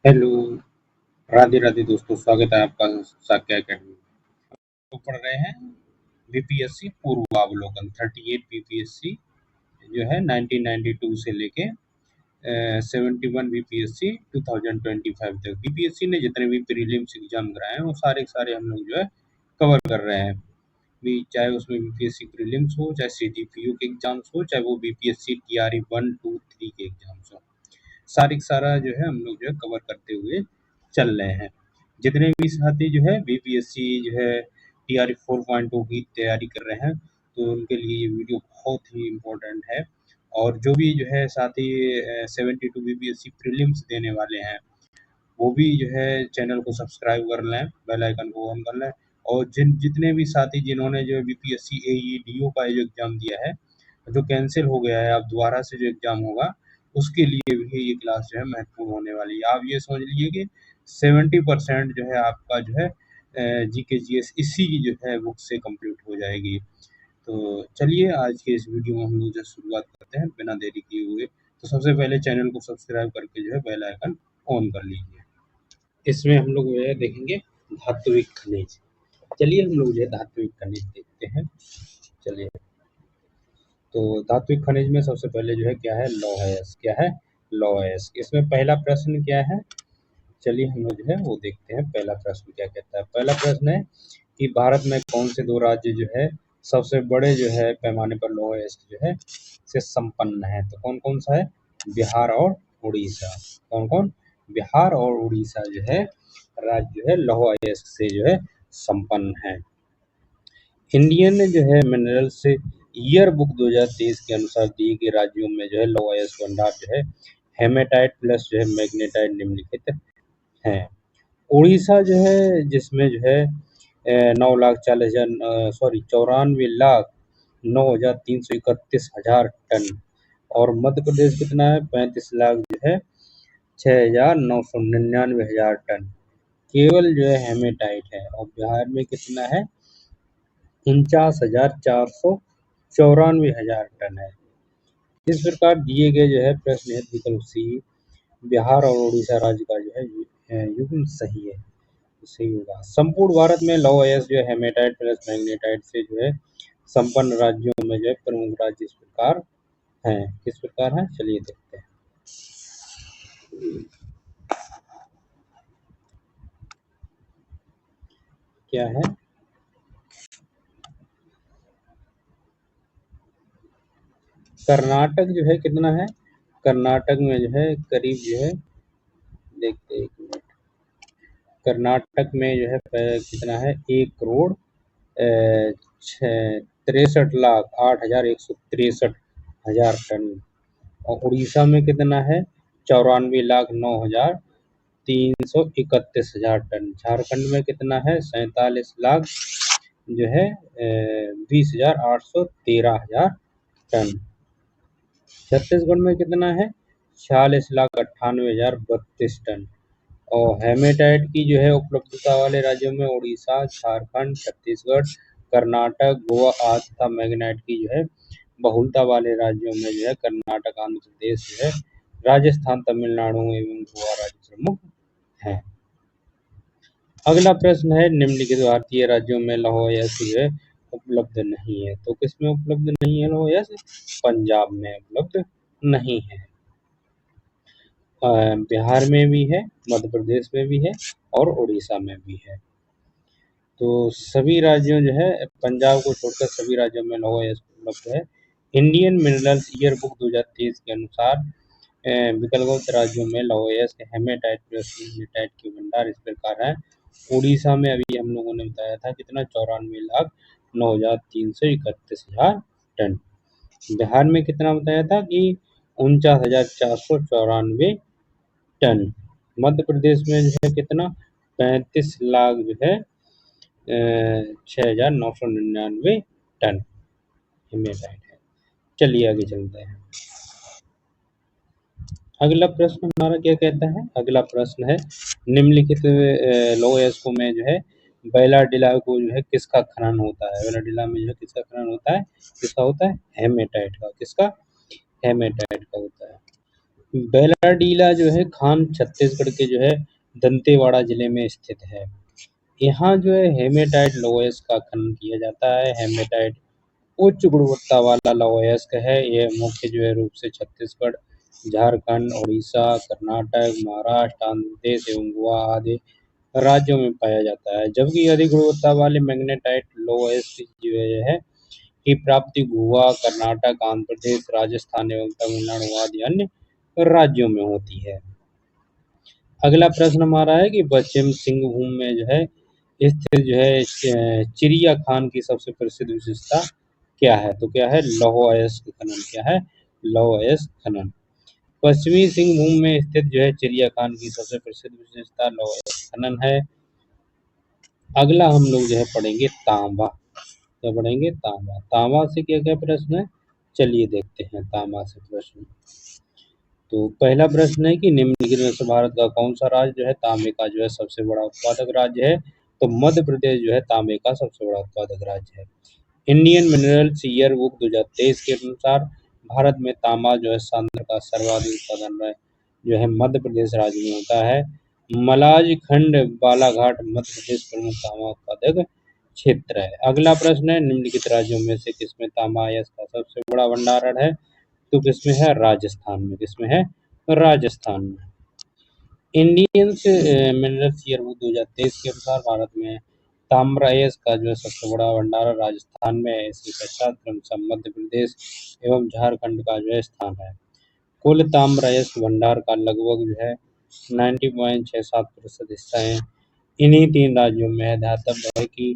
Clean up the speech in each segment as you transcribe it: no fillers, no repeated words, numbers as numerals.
Hello, Radhe Radhe दोस्तों, स्वागत है आपका साक्य अकेडमी में। तो पढ़ रहे हैं बीपीएससी पूर्वावलोकन 38 बीपीएससी जो है 1992 से लेके 71 बीपीएससी 2025 तक बीपीएससी ने जितने भी प्रीलिम्स एग्जाम कराए हैं वो सारे सारे हम लोग जो है कवर कर रहे हैं। भी चाहे उसमें बीपीएससी प्रीलिम्स हो, चाहे सीजीपीयू के एग्जाम्स हो, चाहे वो बीपीएससी टीआरई 1, 2, 3 के एग्जाम्स हो, सारा जो है हम लोग जो है कवर करते हुए चल रहे हैं। जितने भी साथी जो है बीपीएससी जो है टीआरई 4.0 की तैयारी कर रहे हैं तो उनके लिए ये वीडियो बहुत ही इम्पोर्टेंट है। और जो भी जो है साथी 72 बीपीएससी प्रीलिम्स देने वाले हैं वो भी जो है चैनल को सब्सक्राइब कर लें, बेल आइकन को ऑन कर लें। और जितने भी साथी जिन्होंने जो बीपीएससी एईडीओ का जो एग्ज़ाम दिया है जो कैंसिल हो गया है, अब दोबारा से जो एग्ज़ाम होगा उसके लिए भी ये क्लास जो है महत्वपूर्ण होने वाली है। आप ये समझ लीजिए कि 70% जो है आपका जो है जीके जीएस इसी की जो है बुक से कंप्लीट हो जाएगी। तो चलिए आज के इस वीडियो में हम लोग जो शुरुआत करते हैं बिना देरी किए हुए। तो सबसे पहले चैनल को सब्सक्राइब करके जो है बेल आइकन ऑन कर लीजिए। इसमें हम लोग जो है देखेंगे धात्विक खनिज। चलिए हम लोग जो है धात्विक खनिज देखते हैं। चलिए, तो धात्विक खनिज में सबसे पहले जो है क्या है, लौह अयस्क। क्या है? लौह अयस्क। इसमें पहला प्रश्न क्या है, चलिए हम लोग जो है वो देखते हैं। पहला प्रश्न क्या कहता है? पहला प्रश्न है कि भारत में कौन से दो राज्य जो है सबसे बड़े जो है पैमाने पर लौह अयस्क जो है से संपन्न है? तो कौन कौन सा है? बिहार और उड़ीसा। कौन कौन? बिहार और उड़ीसा जो है राज्य जो है लौह अयस्क से जो है संपन्न है। इंडियन जो है मिनरल से ईयर बुक 2023 के अनुसार दिए गए राज्यों में जो है लौह अयस्क भंडार जो है हेमेटाइट प्लस जो है मैग्नेटाइट निम्नलिखित हैं। उड़ीसा जो है जिसमें जो है 94,331,9,331 टन। और मध्य प्रदेश कितना है? 35 लाख जो है 6,999,000 टन केवल जो है हेमेटाइट है। और बिहार में कितना है? 49,494,000 टन है। इस प्रकार दिए गए जो है प्रश्न है विकल्प सी बिहार और उड़ीसा राज्य का जो है युग्म सही है, सही होगा। संपूर्ण भारत में लौह अयस्क जो है हेमेटाइट प्लस मैग्नेटाइट से जो है संपन्न राज्यों में जो है प्रमुख राज्य इस प्रकार हैं। किस प्रकार है? चलिए देखते हैं। क्या है? कर्नाटक जो है कितना है? कर्नाटक में जो है करीब जो है देखते हैं, 1 मिनट। कर्नाटक में जो है कितना है? 1,63,08,163 टन। और उड़ीसा में कितना है? 94,09,331 टन। झारखंड में कितना है? 47 लाख जो है 20,813 टन। छत्तीसगढ़ में कितना है? 46,98,032 टन। और हेमेटाइट की जो है उपलब्धता वाले राज्यों में उड़ीसा, झारखंड, छत्तीसगढ़, कर्नाटक, गोवा आदि तथा मैग्नेटाइट की जो है बहुलता वाले राज्यों में जो है कर्नाटक, आंध्र प्रदेश जो है, राजस्थान, तमिलनाडु एवं गोवा राज्य प्रमुख हैं। अगला प्रश्न है निम्नलिखित भारतीय राज्यों में लौह अयस्क जो है उपलब्ध नहीं है। तो किसमें उपलब्ध नहीं है लौह अयस्क? पंजाब में उपलब्ध नहीं है। बिहार में भी है, मध्य प्रदेश में भी है और उड़ीसा में भी है। तो सभी राज्यों जो है पंजाब को छोड़कर सभी राज्यों में लौह अयस्क उपलब्ध है। इंडियन मिनरल्स ईयर बुक 2023 के अनुसार विकल्पबद्ध राज्यों में लौह अयस्क हेमेटाइट प्लस मैग्नेटाइट के भंडार इस प्रकार है। उड़ीसा में अभी हम लोगों ने बताया था कितना? 94,09,331,000 टन। बिहार में कितना बताया था कि 49,494 टन। मध्य प्रदेश में जो है कितना? 35 लाख जो है 6,999 टन हेमेटाइट है। चलिए आगे चलते हैं। अगला प्रश्न हमारा क्या कहता है? अगला प्रश्न है निम्नलिखित लौह अयस्कों में जो है बैलाडिला को जो है किसका खनन होता है? बैलाडिला में जो है किसका खनन होता है? किसका होता है? हेमेटाइट का। किसका? हेमेटाइट का होता है। बेलाडीला जो है खान छत्तीसगढ़ के जो है दंतेवाड़ा जिले में स्थित है। यहाँ जो है हेमेटाइट लोएस का खनन किया जाता है। हेमेटाइट उच्च गुणवत्ता वाला लौहयस्क है। यह मुख्य जो है रूप से छत्तीसगढ़, झारखंड, उड़ीसा, कर्नाटक, महाराष्ट्र, आंध्र प्रदेश एवं गोवा आदि राज्यों में पाया जाता है, जबकि अधिक गुणवत्ता वाले मैग्नेटाइट लौहयस्क जो है की प्राप्ति गोवा, कर्नाटक, आंध्र प्रदेश, राजस्थान एवं तमिलनाडु आदि अन्य राज्यों में होती है। अगला प्रश्न हमारा है कि पश्चिम सिंहभूम में जो है स्थित जो है चिड़िया खान की सबसे प्रसिद्ध विशेषता क्या है? तो क्या है? लौह अयस्क खनन। क्या है? लौह अयस्क खनन। पश्चिमी सिंहभूम में स्थित जो है चिड़िया खान की सबसे प्रसिद्ध विशेषता लौह अयस्क खनन है। अगला हम लोग जो है पढ़ेंगे तांबा। क्या पढ़ेंगे? तांबा। तांबा से क्या क्या प्रश्न है? चलिए देखते हैं तांबा से प्रश्न। तो पहला प्रश्न है कि निम्नलिखित में से भारत का कौन सा राज्य जो है तांबे का जो है सबसे बड़ा उत्पादक राज्य है? तो मध्य प्रदेश जो है तांबे का सबसे बड़ा उत्पादक राज्य है। इंडियन मिनरल्स ईयर बुक 2023 के अनुसार भारत में तांबा जो है सांद्र का सर्वाधिक उत्पादन जो है मध्य प्रदेश राज्य में होता है। मलाज खंड बालाघाट मध्य प्रदेश प्रमुख तांबा उत्पादक क्षेत्र है। अगला प्रश्न है निम्नलिखित राज्यों में से किसमें तांबा अयस्क का सबसे बड़ा भंडारण है? तो किसमें है? राजस्थान में। किसमें है? राजस्थान में। इंडियंस मिनरल्स ईयरबुक 2023 के अनुसार भारत में ताम्र अयस्क का जो है सबसे बड़ा भंडारण राजस्थान में है। इसके पश्चात क्रमशः मध्य प्रदेश एवं झारखंड का जो है स्थान है। कुल ताम्र अयस्क भंडार का लगभग जो है 90.67% हिस्सा है इन्हीं तीन राज्यों में है। ध्यातव्य है कि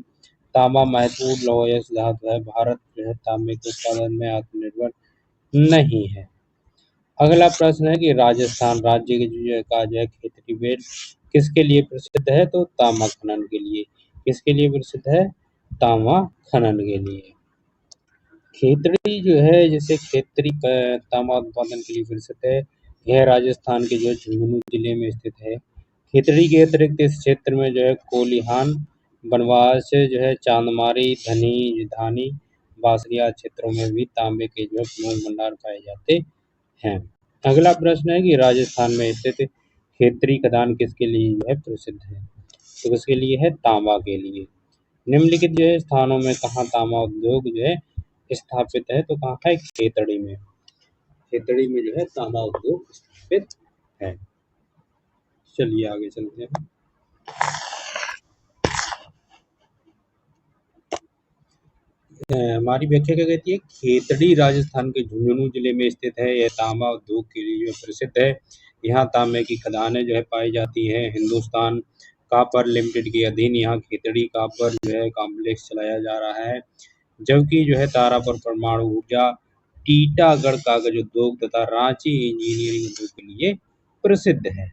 तांबा महत्वपूर्ण लौह अयस्क धातु है। भारत जो है तांबे के उत्पादन में आत्मनिर्भर नहीं है। अगला प्रश्न है कि राजस्थान राज्य के जो है क्षेत्रीय बेल्ट किसके लिए प्रसिद्ध है? तो तांबा खनन के लिए। किसके लिए प्रसिद्ध है? तांबा खनन के लिए। खेतड़ी जो है जैसे क्षेत्रीय तांबा उत्पादन के लिए प्रसिद्ध है। यह राजस्थान के जो है झुंझुनू जिले में स्थित है। खेतड़ी के अतिरिक्त इस क्षेत्र में जो है कोलिहान, बनवास जो है चांदमारी, धनी, धानी, बासरिया क्षेत्रों में भी तांबे के जो है प्रमुख भंडार पाए जाते हैं। अगला प्रश्न है कि राजस्थान में स्थित खेतरी खदान किसके लिए जो है प्रसिद्ध है? तो किसके लिए है? तांबा के लिए। निम्नलिखित जो है स्थानों में कहाँ तांबा उद्योग जो है स्थापित है? तो कहाँ है? खेतड़ी में। खेतड़ी में जो है तांबा उद्योग स्थापित है। चलिए आगे चलते हैं। हमारी व्याख्या क्या कहती है? खेतड़ी राजस्थान के झुंझुनू जिले में स्थित है। यह तांबा उद्योग के लिए जो प्रसिद्ध है। यहाँ तांबे की खदानें जो है पाई जाती है। हिंदुस्तान कॉपर लिमिटेड के अधीन यहाँ खेतड़ी कॉपर जो है कॉम्प्लेक्स चलाया जा रहा है, जबकि जो है तारापुर परमाणु ऊर्जा, टीटागढ़ कागज उद्योग तथा रांची इंजीनियरिंग उद्योग के लिए प्रसिद्ध है।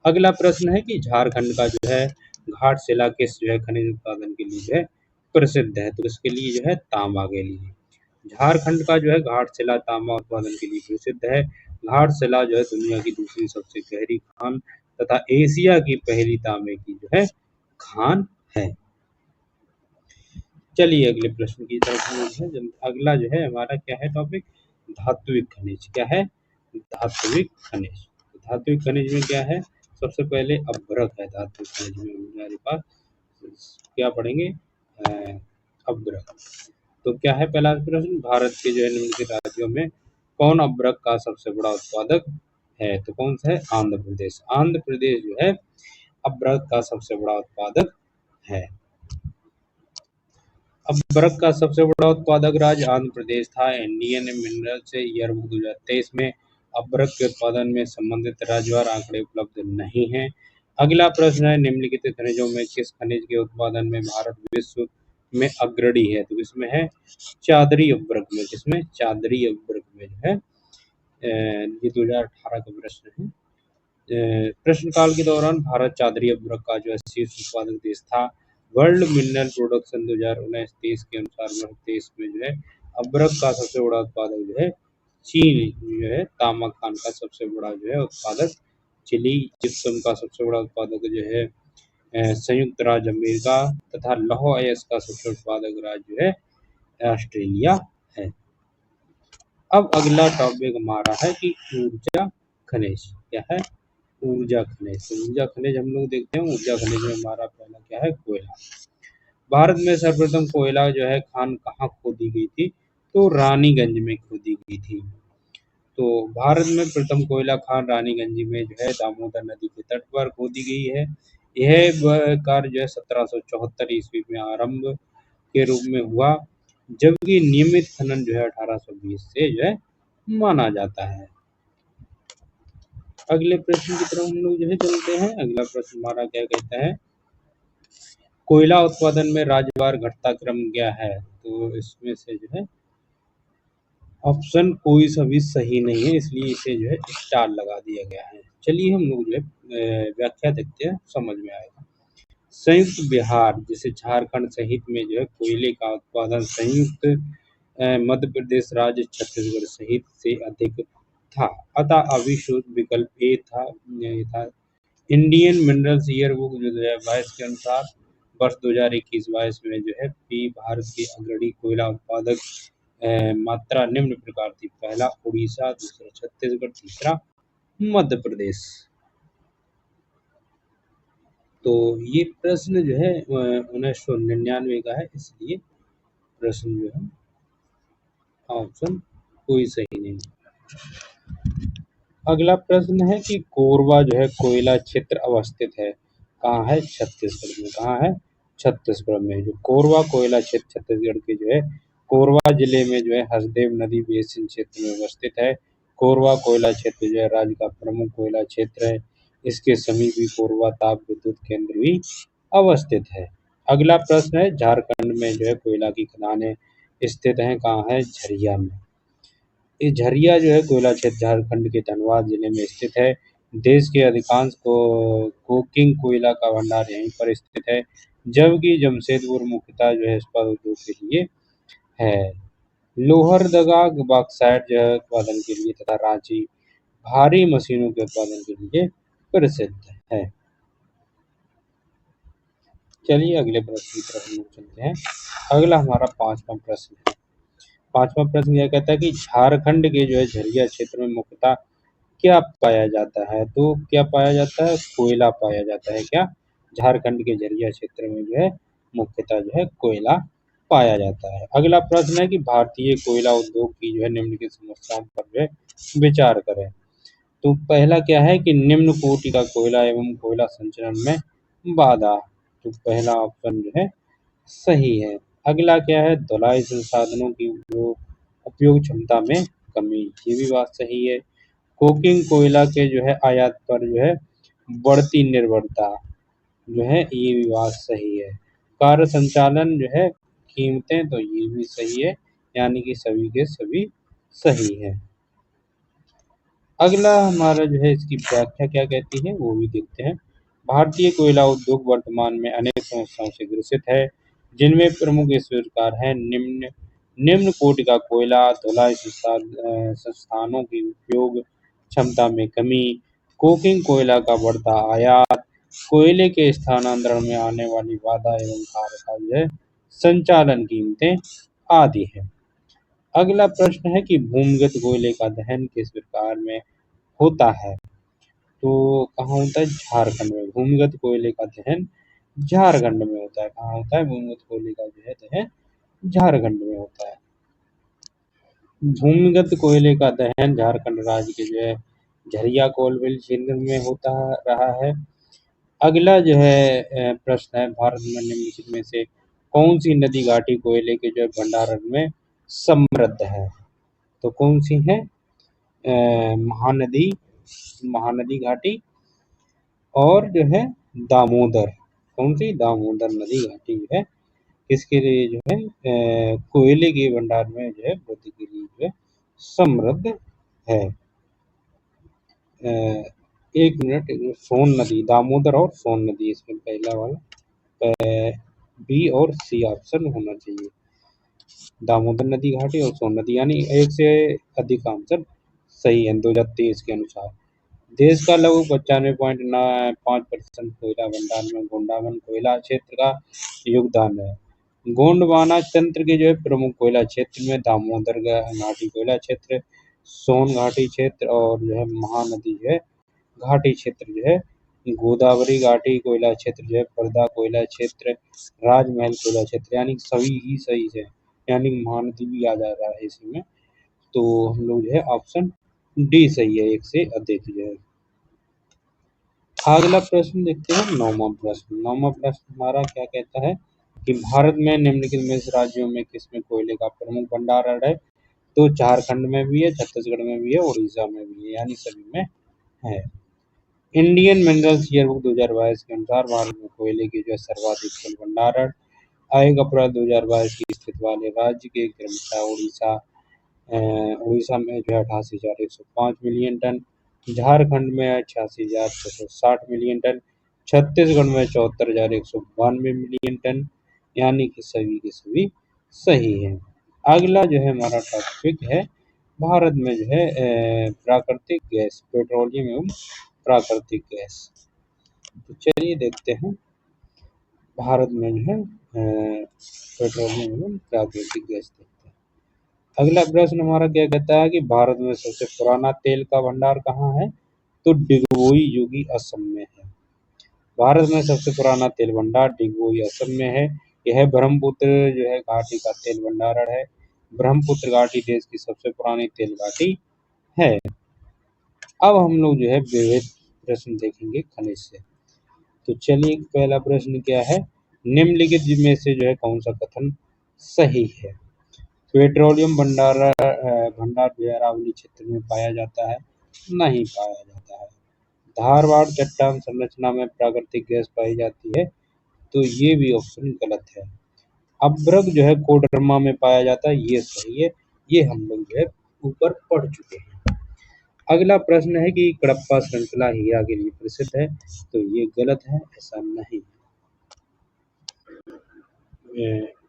अगला प्रश्न है कि झारखंड का जो है घाटशिला किस जो है खनिज उत्पादन के लिए जो है प्रसिद्ध है? तो इसके लिए जो है तांबा के लिए। झारखंड का जो है घाटशिला तांबा उत्पादन के लिए प्रसिद्ध है। घाटशिला जो है दुनिया की दूसरी सबसे गहरी खान तथा एशिया की पहली तांबे की जो है खान है। चलिए अगले प्रश्न की तरफ है। अगला जो है हमारा क्या है टॉपिक? धात्विक खनिज। क्या है? धात्विक खनिज। धात्विक खनिज में क्या है? सबसे पहले अभ्रक है। धात्विक खनिज में हमारे पास क्या पढ़ेंगे? अभ्रक। तो क्या है पहला प्रश्न? भारत के जो है निम्नलिखित राज्यों में कौन अभ्रक का सबसे बड़ा उत्पादक है? तो कौन सा है? आंध्र प्रदेश। आंध्र प्रदेश जो है अभ्रक का सबसे बड़ा उत्पादक है। अभ्रक का सबसे बड़ा उत्पादक राज्य आंध्र प्रदेश था। इंडियन मिनरल्स ईयरबुक 2023 में अभ्रक के उत्पादन में संबंधित राज्यवार आंकड़े उपलब्ध नहीं हैं। अगला प्रश्न है निम्नलिखित खनिजों में किस खनिज के उत्पादन में भारत विश्व में अग्रणी है? तो इसमें है चादरी अभ्रक में। किसमें? चादरी अभ्रक में जो है ये 2018 का प्रश्न है। प्रश्नकाल के दौरान भारत चादरी अभ्रक का जो है शीर्ष उत्पादक देश था। वर्ल्ड मिनरल प्रोडक्शन 2019-20 के अनुसार भारत देश में जो है अभ्रक का सबसे बड़ा उत्पादक जो है चीन जो है। तांबा खान का सबसे बड़ा जो है उत्पादक चिली। जिप्सम का सबसे बड़ा उत्पादक जो है संयुक्त राज्य अमेरिका तथा लौह अयस्क का सबसे उत्पादक राज्य जो है ऑस्ट्रेलिया है। अब अगला टॉपिक हमारा है कि ऊर्जा खनिज क्या है? ऊर्जा खनिज। तो ऊर्जा खनिज हम लोग देखते हैं, ऊर्जा खनिज में हमारा पहला क्या है? कोयला। भारत में सर्वप्रथम कोयला जो है खान कहाँ खोदी गई थी? तो रानीगंज में खोदी गई थी। तो भारत में प्रथम कोयला खान रानीगंज में जो है दामोदर नदी के तट पर खोदी गई है। यह कार्य जो है 1774 ईस्वी में आरंभ के रूप में हुआ, जबकि नियमित खनन जो है 1820 से जो है माना जाता है। अगले प्रश्न की तरफ हम लोग जो है चलते हैं। अगला प्रश्न हमारा क्या कहता है? कोयला उत्पादन में राज्यवार घटता क्रम क्या है? तो इसमें से जो है ऑप्शन कोई सा भी सही नहीं है, इसलिए इसे जो है स्टार लगा दिया गया है। चलिए हम लोग जो है व्याख्या देखते हैं, समझ में आएगा। संयुक्त बिहार जैसे झारखंड सहित में जो है कोयले का उत्पादन संयुक्त मध्य प्रदेश राज्य छत्तीसगढ़ सहित से अधिक था, अतः अभिशुद्ध विकल्प ए था। इंडियन मिनरल्स ईयरबुक जो 2022 के अनुसार वर्ष 2021-22 में जो है पी भारत के अग्रणी कोयला उत्पादक मात्रा निम्न प्रकार थी। पहला उड़ीसा, दूसरा छत्तीसगढ़, तीसरा मध्य प्रदेश। तो ये प्रश्न जो है 1999 का है, इसलिए प्रश्न जो है ऑप्शन कोई सही नहीं। अगला प्रश्न है कि कोरबा जो है कोयला क्षेत्र अवस्थित है कहाँ है? छत्तीसगढ़ में। कहाँ है? छत्तीसगढ़ में। जो कोरबा कोयला क्षेत्र छत्तीसगढ़ के जो है कोरबा जिले में जो है हसदेव नदी बेसिन क्षेत्र में अवस्थित है। कोरबा कोयला क्षेत्र जो है राज्य का प्रमुख कोयला क्षेत्र है। इसके समीप ही कोरबा ताप विद्युत केंद्र भी अवस्थित है। अगला प्रश्न है झारखंड में जो है कोयला की खदानें स्थित हैं कहाँ है? झरिया में। ये झरिया जो है कोयला क्षेत्र झारखंड के धनबाद जिले में स्थित है। देश के अधिकांश कोकिंग कोयला का भंडार यहीं पर स्थित है, जबकि जमशेदपुर मुख्यतः जो है इस्पात उद्योग के लिए है। लोहरदगा बॉक्साइट जो है उत्पादन के लिए तथा रांची भारी मशीनों के उत्पादन के लिए प्रसिद्ध है। चलिए अगले प्रश्न की तरफ हम लोग चलते हैं। अगला हमारा 5वां प्रश्न है। 5वां प्रश्न यह कहता है कि झारखंड के जो है झरिया क्षेत्र में मुख्यतः क्या पाया जाता है? तो क्या पाया जाता है? कोयला पाया जाता है। क्या? झारखंड के झरिया क्षेत्र में जो है मुख्यतः जो है कोयला पाया जाता है। अगला प्रश्न है कि भारतीय कोयला उद्योग की जो है निम्नलिखित समस्याओं पर जो है विचार करें। तो पहला क्या है कि निम्न कोटि का कोयला एवं कोयला संचरण में बाधा। तो पहला ऑप्शन जो है सही है। अगला क्या है? धुलाई संसाधनों की उपयोग क्षमता में कमी। ये भी बात सही है। कोकिंग कोयला के जो है आयात पर जो है बढ़ती निर्भरता जो है, ये भी बात सही है। कार्य संचालन जो है कीमतें, तो ये भी सही है, यानी कि सभी के सभी सही है। अगला हमारा जो है इसकी व्याख्या क्या कहती है वो भी देखते हैं। भारतीय कोयला उद्योग वर्तमान में अनेक समस्याओं से ग्रसित है, जिनमें प्रमुख इस प्रकार है। निम्न कोटि का कोयला, धुलाई संस्थानों की उपयोग क्षमता में कमी, कोकिंग कोयला का बढ़ता आयात, कोयले के स्थानांतरण में आने वाली बाधा एवं कार्य का जो है संचालन कीमतें आदि है। अगला प्रश्न है कि भूमिगत कोयले का दहन किस प्रकार में होता है? तो कहाँ होता है? झारखंड में। भूमिगत कोयले का दहन झारखंड में होता है। कहाँ होता है? भूमिगत कोयले का जो है दहन झारखंड में होता है। भूमिगत कोयले का दहन झारखंड राज्य के जो है झरिया कोलफील्ड क्षेत्र में होता रहा है। अगला जो है प्रश्न है भारत में निम्नलिखित में से कौन सी नदी घाटी कोयले के जो है भंडारण में समृद्ध है? तो कौन सी है? महानदी, महानदी घाटी और जो है दामोदर। कौन सी? दामोदर नदी घाटी जो है किसके लिए जो है कोयले के भंडार में जो है वृद्धि के लिए जो है समृद्ध है। एक मिनट, सोन नदी, दामोदर और सोन नदी, इसमें पहला वाला बी और सी ऑप्शन होना चाहिए। दामोदर नदी घाटी और सोन नदी, यानी एक से अधिक आंसर सही है 2023 के अनुसार। देश का लगभग 95.5% कोयला भंडार में गोंडावन कोयला क्षेत्र का योगदान है। गोंडवाना तंत्र के जो है प्रमुख कोयला क्षेत्र में दामोदर घाटी कोयला क्षेत्र, सोन घाटी क्षेत्र और जो है महानदी जो है घाटी क्षेत्र जो है, गोदावरी घाटी कोयला क्षेत्र जो है, पर्दा कोयला क्षेत्र, राजमहल कोयला क्षेत्र, यानी सभी ही सही है, यानी महानदी भी आ जा रहा है इसमें। तो हम लोग जो है ऑप्शन डी सही है, एक से अधिक जो है। अगला प्रश्न देखते हैं, नौवां प्रश्न हमारा क्या कहता है कि भारत में निम्नलिखित में से राज्यों में किसमें कोयले का प्रमुख भंडारण है? तो झारखंड में भी है, छत्तीसगढ़ में भी है, उड़ीसा में भी है, यानी सभी में है। इंडियन मिनरल्स ईयरबुक 2022 के अनुसार भारत में कोयले की जो है सर्वाधिक कुल भंडारण 1 अप्रैल 2022 की स्थिति वाले राज्य के क्रमशः उड़ीसा में जो है 88,105 मिलियन टन, झारखंड में 86,660 मिलियन टन, छत्तीसगढ़ में 74,192 मिलियन टन, यानी कि सभी के सभी सही है। अगला जो है हमारा टॉपिक है, भारत में जो है प्राकृतिक गैस, पेट्रोलियम एवं प्राकृतिक गैस। तो चलिए देखते हैं भारत में जो है पेट्रोलियम एवं प्राकृतिक गैस देखते हैं। अगला प्रश्न हमारा क्या कहता है कि भारत में सबसे पुराना तेल का भंडार कहाँ है? तो डिगबोई जोगी असम में है। भारत में सबसे पुराना तेल भंडार डिगबोई असम में है। यह ब्रह्मपुत्र जो है घाटी का तेल भंडारण है। ब्रह्मपुत्र घाटी देश की सबसे पुरानी तेल घाटी है। अब हम लोग जो है विविध प्रश्न देखेंगे खनिज से। तो चलिए पहला प्रश्न क्या है, निम्नलिखित में से जो है कौन सा कथन सही है? पेट्रोलियम भंडार जो है अरावली क्षेत्र में पाया जाता है? नहीं पाया जाता है। धारवाड़ चट्टान संरचना में प्राकृतिक गैस पाई जाती है? तो ये भी ऑप्शन गलत है। अभ्रक जो है कोडरमा में पाया जाता है, ये सही है, ये हम लोग जो है ऊपर पढ़ चुके हैं। अगला प्रश्न है कि कडप्पा श्रृंखला हीरा के लिए प्रसिद्ध है? तो ये गलत है, ऐसा नहीं।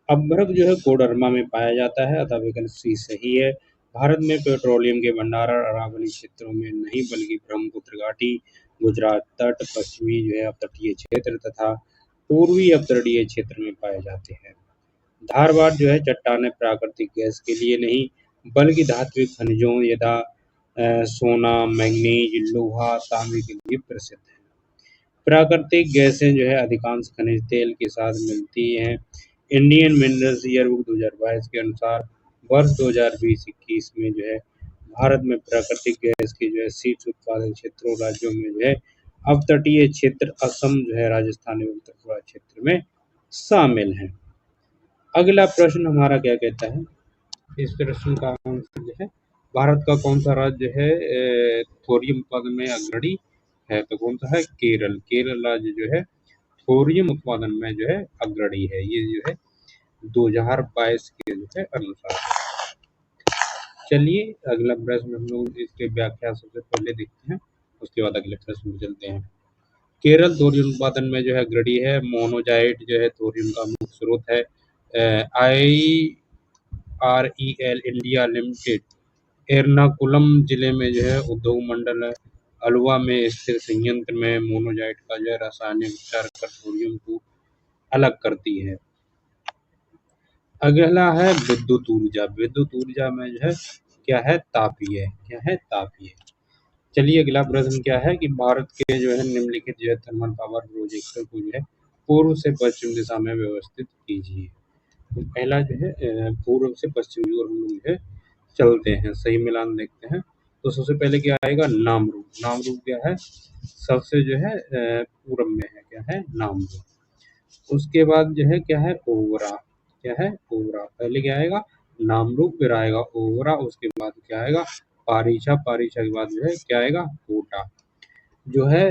अभ्रक जो है कोडरमा में पाया जाता है, अतः विकल्प सी सही है। भारत में पेट्रोलियम के भंडारण अरावली क्षेत्रों में नहीं बल्कि ब्रह्मपुत्र घाटी, गुजरात तट, पश्चिमी जो है अपतटीय क्षेत्र तथा पूर्वी अपतटीय क्षेत्र में पाए जाते हैं। धारवाड़ जो है चट्टानें प्राकृतिक गैस के लिए नहीं बल्कि धात्विक खनिजों यथा सोना, मैग्नीज, लोहा, तांबे के लिए प्रसिद्ध है। प्राकृतिक गैसें जो है अधिकांश खनिज तेल के साथ मिलती हैं। इंडियन मिनरल्स ईयरबुक 2022 के अनुसार वर्ष 2020-21 में जो है भारत में प्राकृतिक गैस की जो है शीर्ष उत्पादक क्षेत्रों राज्यों में जो है अपतटीय क्षेत्र असम जो है राजस्थान एवं त्रिपुरा क्षेत्र में शामिल है। अगला प्रश्न हमारा क्या कहता है, इस प्रश्न का आंसर जो है भारत का कौन सा राज्य है थोरियम उत्पादन में अग्रणी है? तो कौन सा है? केरल। केरल राज्य जो है थोरियम उत्पादन में जो है अग्रणी है, ये जो है 2022 के जो है अनुसार। चलिए अगला प्रश्न हम लोग इसके व्याख्या सबसे पहले देखते हैं, उसके बाद अगले प्रश्न में चलते हैं। केरल थोरियम उत्पादन में जो है अग्रणी है। मोनोजाइट जो है थोरियम का मुख्य स्रोत है। IREL इंडिया लिमिटेड एर्नाकुलम जिले में जो है उद्योग मंडल अलवा में स्थित संयंत्र में मोनोजाइट का जो है रासायनिक उपचार कर थोरियम को अलग करती है। अगला है विद्युत ऊर्जा। विद्युत ऊर्जा में जो है क्या है? तापीय। क्या है? तापीय। चलिए अगला प्रश्न क्या है कि भारत के जो है निम्नलिखित जो है थर्मल पावर प्रोजेक्टों को जो है पूर्व से पश्चिम दिशा में व्यवस्थित कीजिए। तो पहला जो है पूर्व से पश्चिम की ओर हम लोग जो है चलते हैं, सही मिलान देखते हैं। तो सबसे पहले क्या आएगा? नामरूप। नामरूप क्या है? सबसे जो है पूर्व में है, क्या है? नामरूप। उसके बाद जो है क्या है? ओवरा। क्या है? ओवरा। पहले क्या आएगा? नामरूप, फिर आएगा ओवरा, उसके बाद क्या आएगा? पारीछा। पारीछा के बाद जो है क्या आएगा? कोटा। जो है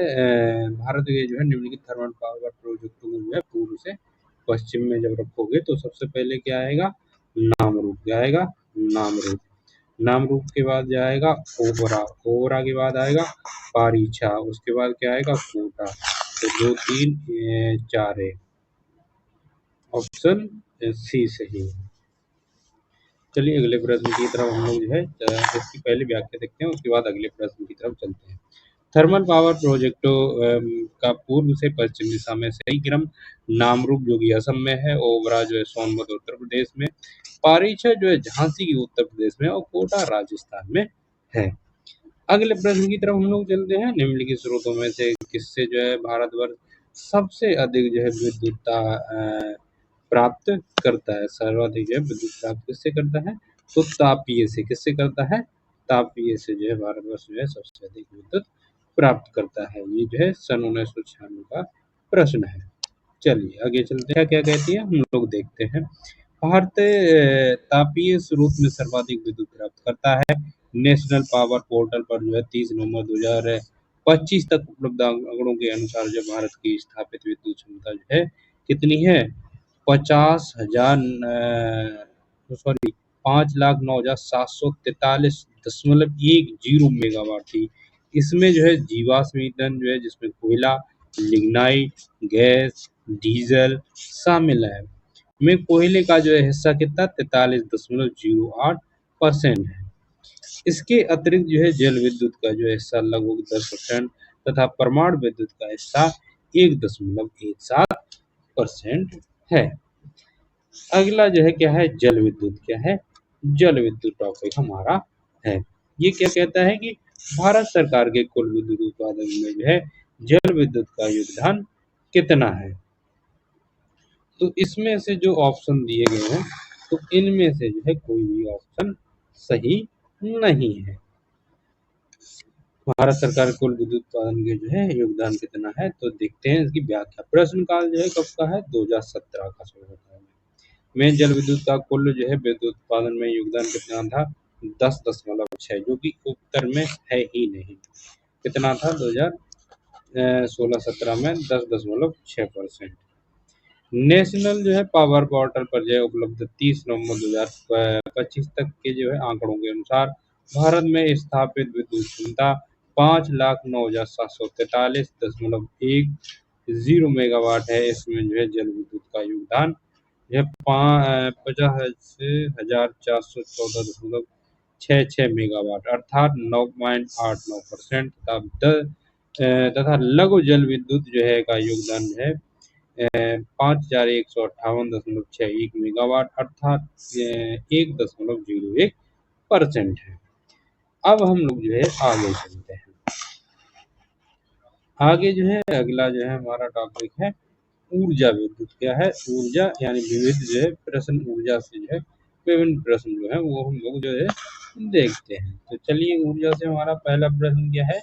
भारत के जो है निम्नलिखित थर्मल पावर प्रोजेक्टों को जो है पूर्व से पश्चिम में जब रखोगे तो सबसे पहले क्या आएगा? नामरूप। क्या आएगा? नामरूप। नामरूप के बाद जाएगा ओवरा। ओवरा के बाद आएगा पारीछा, उसके बाद क्या आएगा? कोटा। तो 2 3 4 है, ऑप्शन सी सही है। चलिए अगले प्रश्न की तरफ हम लोग जो है इसकी पहले व्याख्या देखते हैं, उसके बाद अगले प्रश्न की तरफ चलते हैं। थर्मल पावर प्रोजेक्टों का पूर्व से पश्चिम दिशा में सही क्रम नामरूप जो कि असम में है, ओवरा जो है सोनभद्र उत्तर प्रदेश में, पारीछा जो है झांसी की उत्तर प्रदेश में और कोटा राजस्थान में है। अगले प्रश्न की तरफ हम लोग चलते हैं। निम्नलिखित स्रोतों में से किससे जो है भारतवर्ष सबसे अधिक जो है विद्युत प्राप्त करता है? सर्वाधिक जो है विद्युत प्राप्त किससे करता है? तो तापीय से। किससे करता है? तापीय से जो है भारतवर्ष जो है सबसे अधिक विद्युत प्राप्त करता है। ये जो है सन 1996 का प्रश्न है। चलिए आगे चलते हैं, क्या कहती है हम लोग देखते हैं। भारत तापीय स्रोत में सर्वाधिक विद्युत प्राप्त करता है। नेशनल पावर पोर्टल पर जो है 30 नवंबर 2025 तक उपलब्ध आंकड़ों के अनुसार जो भारत की स्थापित विद्युत क्षमता जो है कितनी है? 5,09,743.10 मेगावाट थी। इसमें जो है जीवाश्म ईंधन जो है जिसमें कोयला, लिग्नाइट, गैस, डीजल शामिल है। में कोयले का जो है हिस्सा कितना? 43.08% है। इसके अतिरिक्त जो है जल विद्युत का जो है हिस्सा लगभग 10% तथा परमाणु विद्युत का हिस्सा 1.17% है। अगला जो है क्या है? जल विद्युत। क्या है? जल विद्युत टॉपिक हमारा है। ये क्या कहता है कि भारत सरकार के कुल विद्युत उत्पादन में जो है जल विद्युत का योगदान कितना है? तो इसमें से जो ऑप्शन दिए गए हैं तो इनमें से जो है कोई भी ऑप्शन सही नहीं है। भारत सरकार कुल विद्युत उत्पादन के जो है योगदान कितना है? तो देखते हैं इसकी व्याख्या। प्रश्न काल जो है कब का है? 2017 का शुरू होता है। में जल विद्युत का कुल जो है विद्युत उत्पादन में योगदान कितना था? 10.6, जो कि उत्तर में है ही नहीं। कितना था 2016-17 में? 10.6%। नेशनल जो है पावर पोर्टल पर जो है उपलब्ध 30 नवंबर 2025 तक के जो है आंकड़ों के अनुसार भारत में स्थापित विद्युत क्षमता 5,09,743.10 मेगावाट है। इसमें जो है जल विद्युत का योगदान यह 50,414.66 मेगावाट अर्थात 9.89% तथा लघु जल विद्युत जो है का योगदान है 5,158.61 मेगावाट अर्थात 1.01% है। अब हम लोग जो है आगे चलते हैं। आगे जो है अगला जो है हमारा टॉपिक है ऊर्जा विद्युत। क्या है? ऊर्जा यानी विविध जो है प्रश्न ऊर्जा से जो है विभिन्न प्रश्न जो है वो हम लोग जो है देखते हैं। तो चलिए ऊर्जा से हमारा पहला प्रश्न क्या है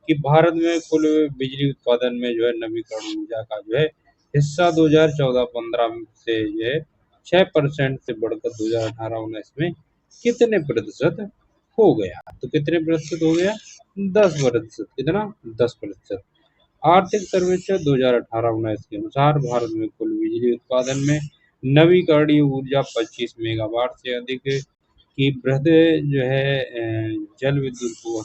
कि भारत में कुल बिजली उत्पादन में जो है नवीकरणीय ऊर्जा का जो है हिस्सा 2014-15 से जो है 6% से बढ़कर 2018-19 में कितने प्रतिशत हो गया? तो कितने प्रतिशत हो गया? 10%। कितना? 10%। आर्थिक सर्वेक्षण 2018-19 के अनुसार भारत में कुल बिजली उत्पादन में नवीकरणीय ऊर्जा 25 मेगावाट से अधिक की वृद्धि जो है जल विद्युत को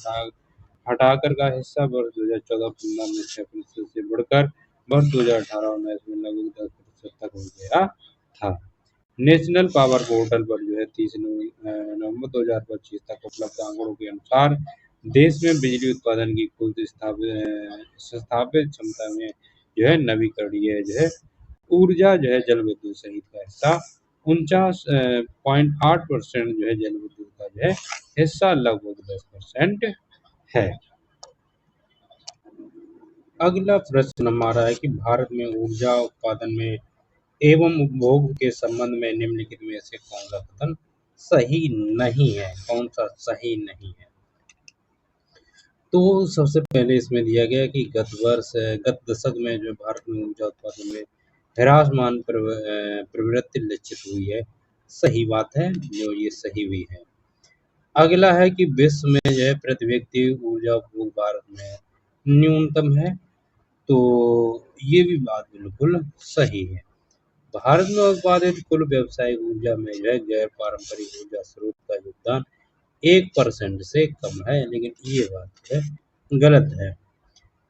हटाकर का हिस्सा वर्ष 2014-15 में 6% से बढ़कर वर्ष 2018-19 में लगभग 10% तक हो गया था। नेशनल पावर पोर्टल पर जो है 30 नवंबर 2025 तक उपलब्ध आंकड़ों के अनुसार देश में बिजली उत्पादन की कुल स्थापित क्षमता में जो है नवीकरणीय जो है ऊर्जा जो है जल विद्युत सहित का हिस्सा 49.8% जो है जल विद्युत का जो है हिस्सा लगभग 10% है। अगला प्रश्न हमारा है कि भारत में ऊर्जा उत्पादन में एवं उपभोग के संबंध में निम्नलिखित में से कौन सा कथन सही नहीं है? कौन सा सही नहीं है? तो सबसे पहले इसमें दिया गया कि गत दशक में जो भारत में ऊर्जा उत्पादन में ह्रासमान प्रवृत्ति लक्षित हुई है। सही बात है, जो ये सही हुई है। अगला है कि विश्व में जो है प्रति व्यक्ति ऊर्जा उपभोग भारत में न्यूनतम है। तो ये भी बात बिल्कुल सही है। भारत में उत्पादित कुल व्यावसायिक ऊर्जा में जो है गैर पारंपरिक ऊर्जा स्रोत का योगदान 1% से कम है, लेकिन ये बात है गलत है।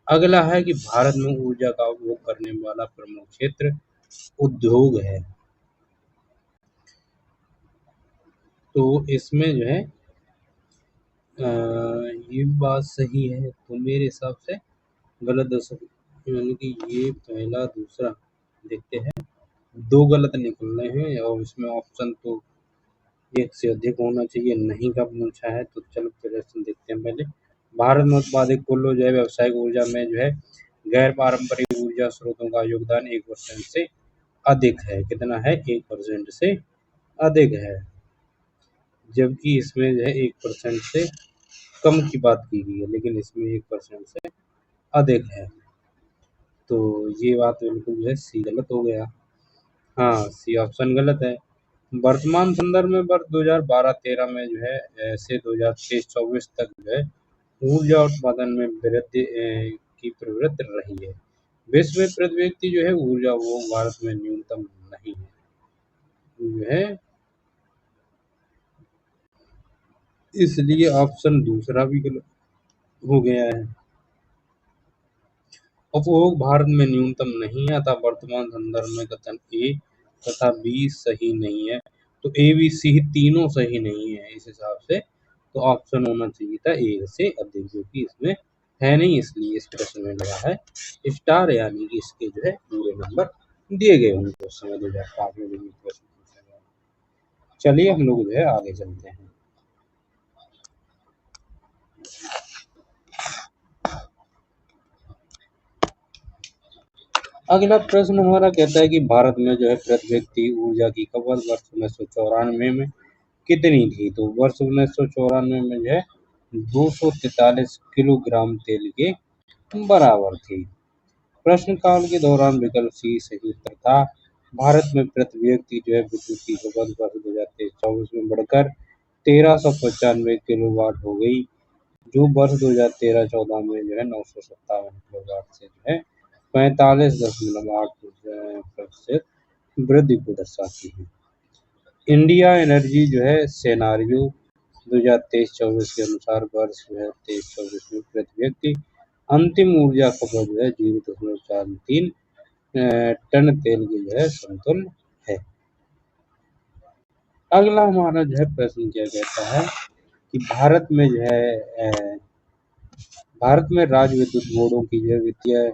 अगला है कि भारत में ऊर्जा का उपभोग करने वाला प्रमुख क्षेत्र उद्योग है। तो इसमें जो है ये बात सही है। तो मेरे हिसाब से गलत दशक यानी कि ये पहला दूसरा देखते हैं, दो गलत निकल रहे हैं और इसमें ऑप्शन तो एक से अधिक होना चाहिए, नहीं का पूछा है। तो चलो प्रश्न देखते हैं पहले। भारत में उत्पादित कुल जो है व्यावसायिक ऊर्जा में जो है गैर पारंपरिक ऊर्जा स्रोतों का योगदान 1% से अधिक है। कितना है? 1% से अधिक है, जबकि इसमें जो है 1% से कम की बात की गई है, लेकिन इसमें 1% से अधिक है। तो ये बात बिल्कुल जो है सी गलत हो गया। हाँ, सी ऑप्शन गलत है। वर्तमान संदर्भ में वर्ष 2012-13 में जो है से 2023-24 तक जो है ऊर्जा उत्पादन में वृद्धि की प्रवृत्ति रही है। विश्व में प्रति व्यक्ति जो है ऊर्जा उपभोग भारत में न्यूनतम नहीं है, जो है इसलिए ऑप्शन दूसरा भी गलत हो गया है। उपभोग भारत में न्यूनतम नहीं है, अतः वर्तमान संदर्भ में कथन ए तथा बी सही नहीं है। तो ए बी सी तीनों सही नहीं है इस हिसाब से। तो ऑप्शन होना चाहिए था ए से अधिक, जो कि इसमें है नहीं, इसलिए इस प्रश्न में लगा है स्टार, यानी कि इसके जो है पूरे नंबर दिए गए होंगे उस समय 2005 में जो भी प्रश्न पूछा गया। चलिए हम लोग जो है आगे चलते हैं। अगला प्रश्न हमारा कहता है कि भारत में जो है प्रति व्यक्ति ऊर्जा की खपत वर्ष 1994 में कितनी थी? तो वर्ष 1994 में जो है 243 किलोग्राम तेल के बराबर थी। प्रश्न काल के दौरान विकल्प सी सही उत्तर था। भारत में प्रति व्यक्ति जो है विद्युत की खपत वर्ष 2023-24 में बढ़कर 1395 किलोवाट हो गई, जो वर्ष 2013-14 में जो है 957 किलोवाट से जो है 45.8% वृद्धि को दर्शाती है। इंडिया एनर्जी जो है सेनारियो 2023-24 के अनुसार वर्ष जो है 23-24 में प्रति व्यक्ति अंतिम ऊर्जा खपत जो है 0.43 टन तेल की जो है समतुल्य है। अगला हमारा जो है प्रश्न क्या कहता है कि भारत में राज्य विद्युत बोर्डों की जो है वित्तीय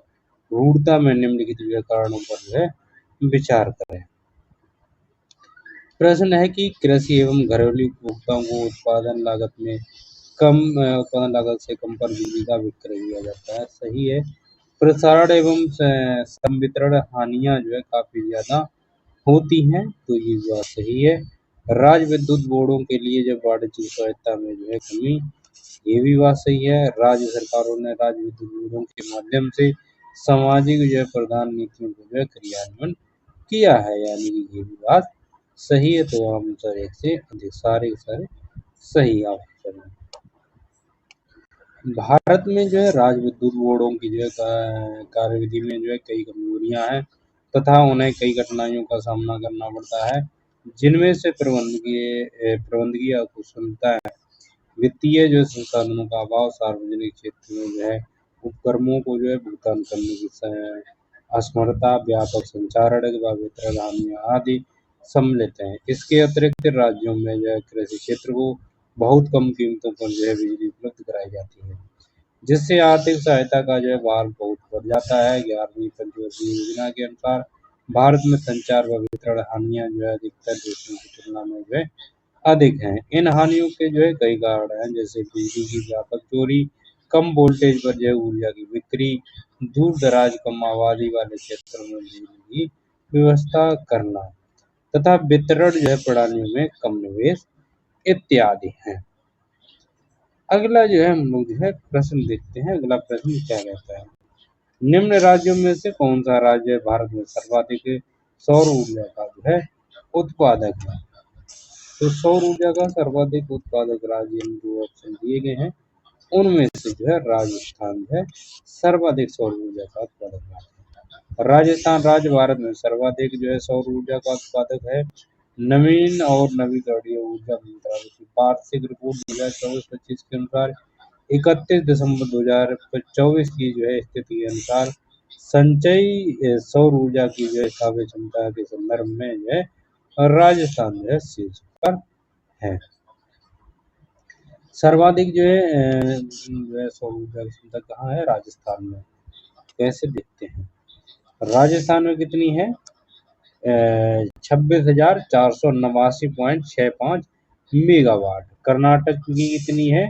रूढ़ता में निम्नलिखित कारणों पर जो है विचार करें। प्रश्न है कि कृषि एवं घरेलू उपभोक्ताओं को उत्पादन लागत से कम पर बिजली का विक्रय किया जाता है। सही है। प्रसारण एवं संवितरण हानियां जो है काफी ज्यादा होती हैं, तो ये बात सही है। राज्य विद्युत बोर्डों के लिए जब वाणिज्यिक स्वायत्तता में जो है कमी, ये भी बात सही है। राज्य सरकारों ने राज्य विद्युत बोर्डों के माध्यम से सामाजिक जो है प्रधान नीतियों को जो है क्रियान्वयन किया है, यानी कि ये भी बात सही है। तो आंसर एक से अधिक सारे के सारे सही ऑप्शन है। भारत में जो है राज्य विद्युत बोर्डों की जो है कार्यविधि में जो है कई कमजोरियां हैं तथा उन्हें कई कठिनाइयों का सामना करना पड़ता है, जिनमें से प्रबंधकीय अकुशलता है, वित्तीय जो संसाधनों का अभाव, सार्वजनिक क्षेत्र में जो है उपक्रमों को जो है भुगतान करने की असमर्थता, व्यापक संचार व वितरण हानियां आदि सम्मिलित हैं। इसके अतिरिक्त राज्यों में जो है कृषि क्षेत्र को बहुत कम कीमतों पर जो है बिजली उपलब्ध कराई जाती है, जिससे आर्थिक सहायता का जो है भार बहुत बढ़ जाता है। 11वीं पंचवर्षीय योजना के अनुसार भारत में संचार व वितरण हानियां जो है अधिकतर देशों की तुलना में जो है अधिक हैं। इन हानियों के जो है कई कारण हैं, जैसे बिजली की व्यापक चोरी, कम वोल्टेज पर जो है ऊर्जा की बिक्री, दूर दराज कम आबादी वाले क्षेत्रों में बिजली की व्यवस्था करना तथा वितरण जो है प्रणालियों में कम निवेश इत्यादि हैं। अगला जो है हम लोग जो है प्रश्न देखते हैं। अगला प्रश्न क्या कहता है? निम्न राज्यों में से कौन सा राज्य भारत में सर्वाधिक सौर ऊर्जा का जो है उत्पादक है? तो सौर ऊर्जा का सर्वाधिक उत्पादक राज्य जो ऑप्शन दिए गए हैं, उनमें से जो है राजस्थान जो है सर्वाधिक सौर ऊर्जा का उत्पादक राज्य है। राजस्थान राज्य भारत में सर्वाधिक जो है सौर ऊर्जा का उत्पादक है। नवीन और नवीकरणीय ऊर्जा मंत्रालय की वार्षिक रिपोर्ट 2024-25 के अनुसार 31 दिसंबर 2024 की जो है स्थिति के अनुसार संचयी सौर ऊर्जा की जो है स्थापित क्षमता के संदर्भ में जो है राजस्थान जो है शीर्ष पर है। सर्वाधिक जो है सौर ऊर्जा की क्षमता कहाँ है? राजस्थान में। कैसे देखते हैं? राजस्थान में कितनी है? 26,489.65 मेगावाट। कर्नाटक की कितनी है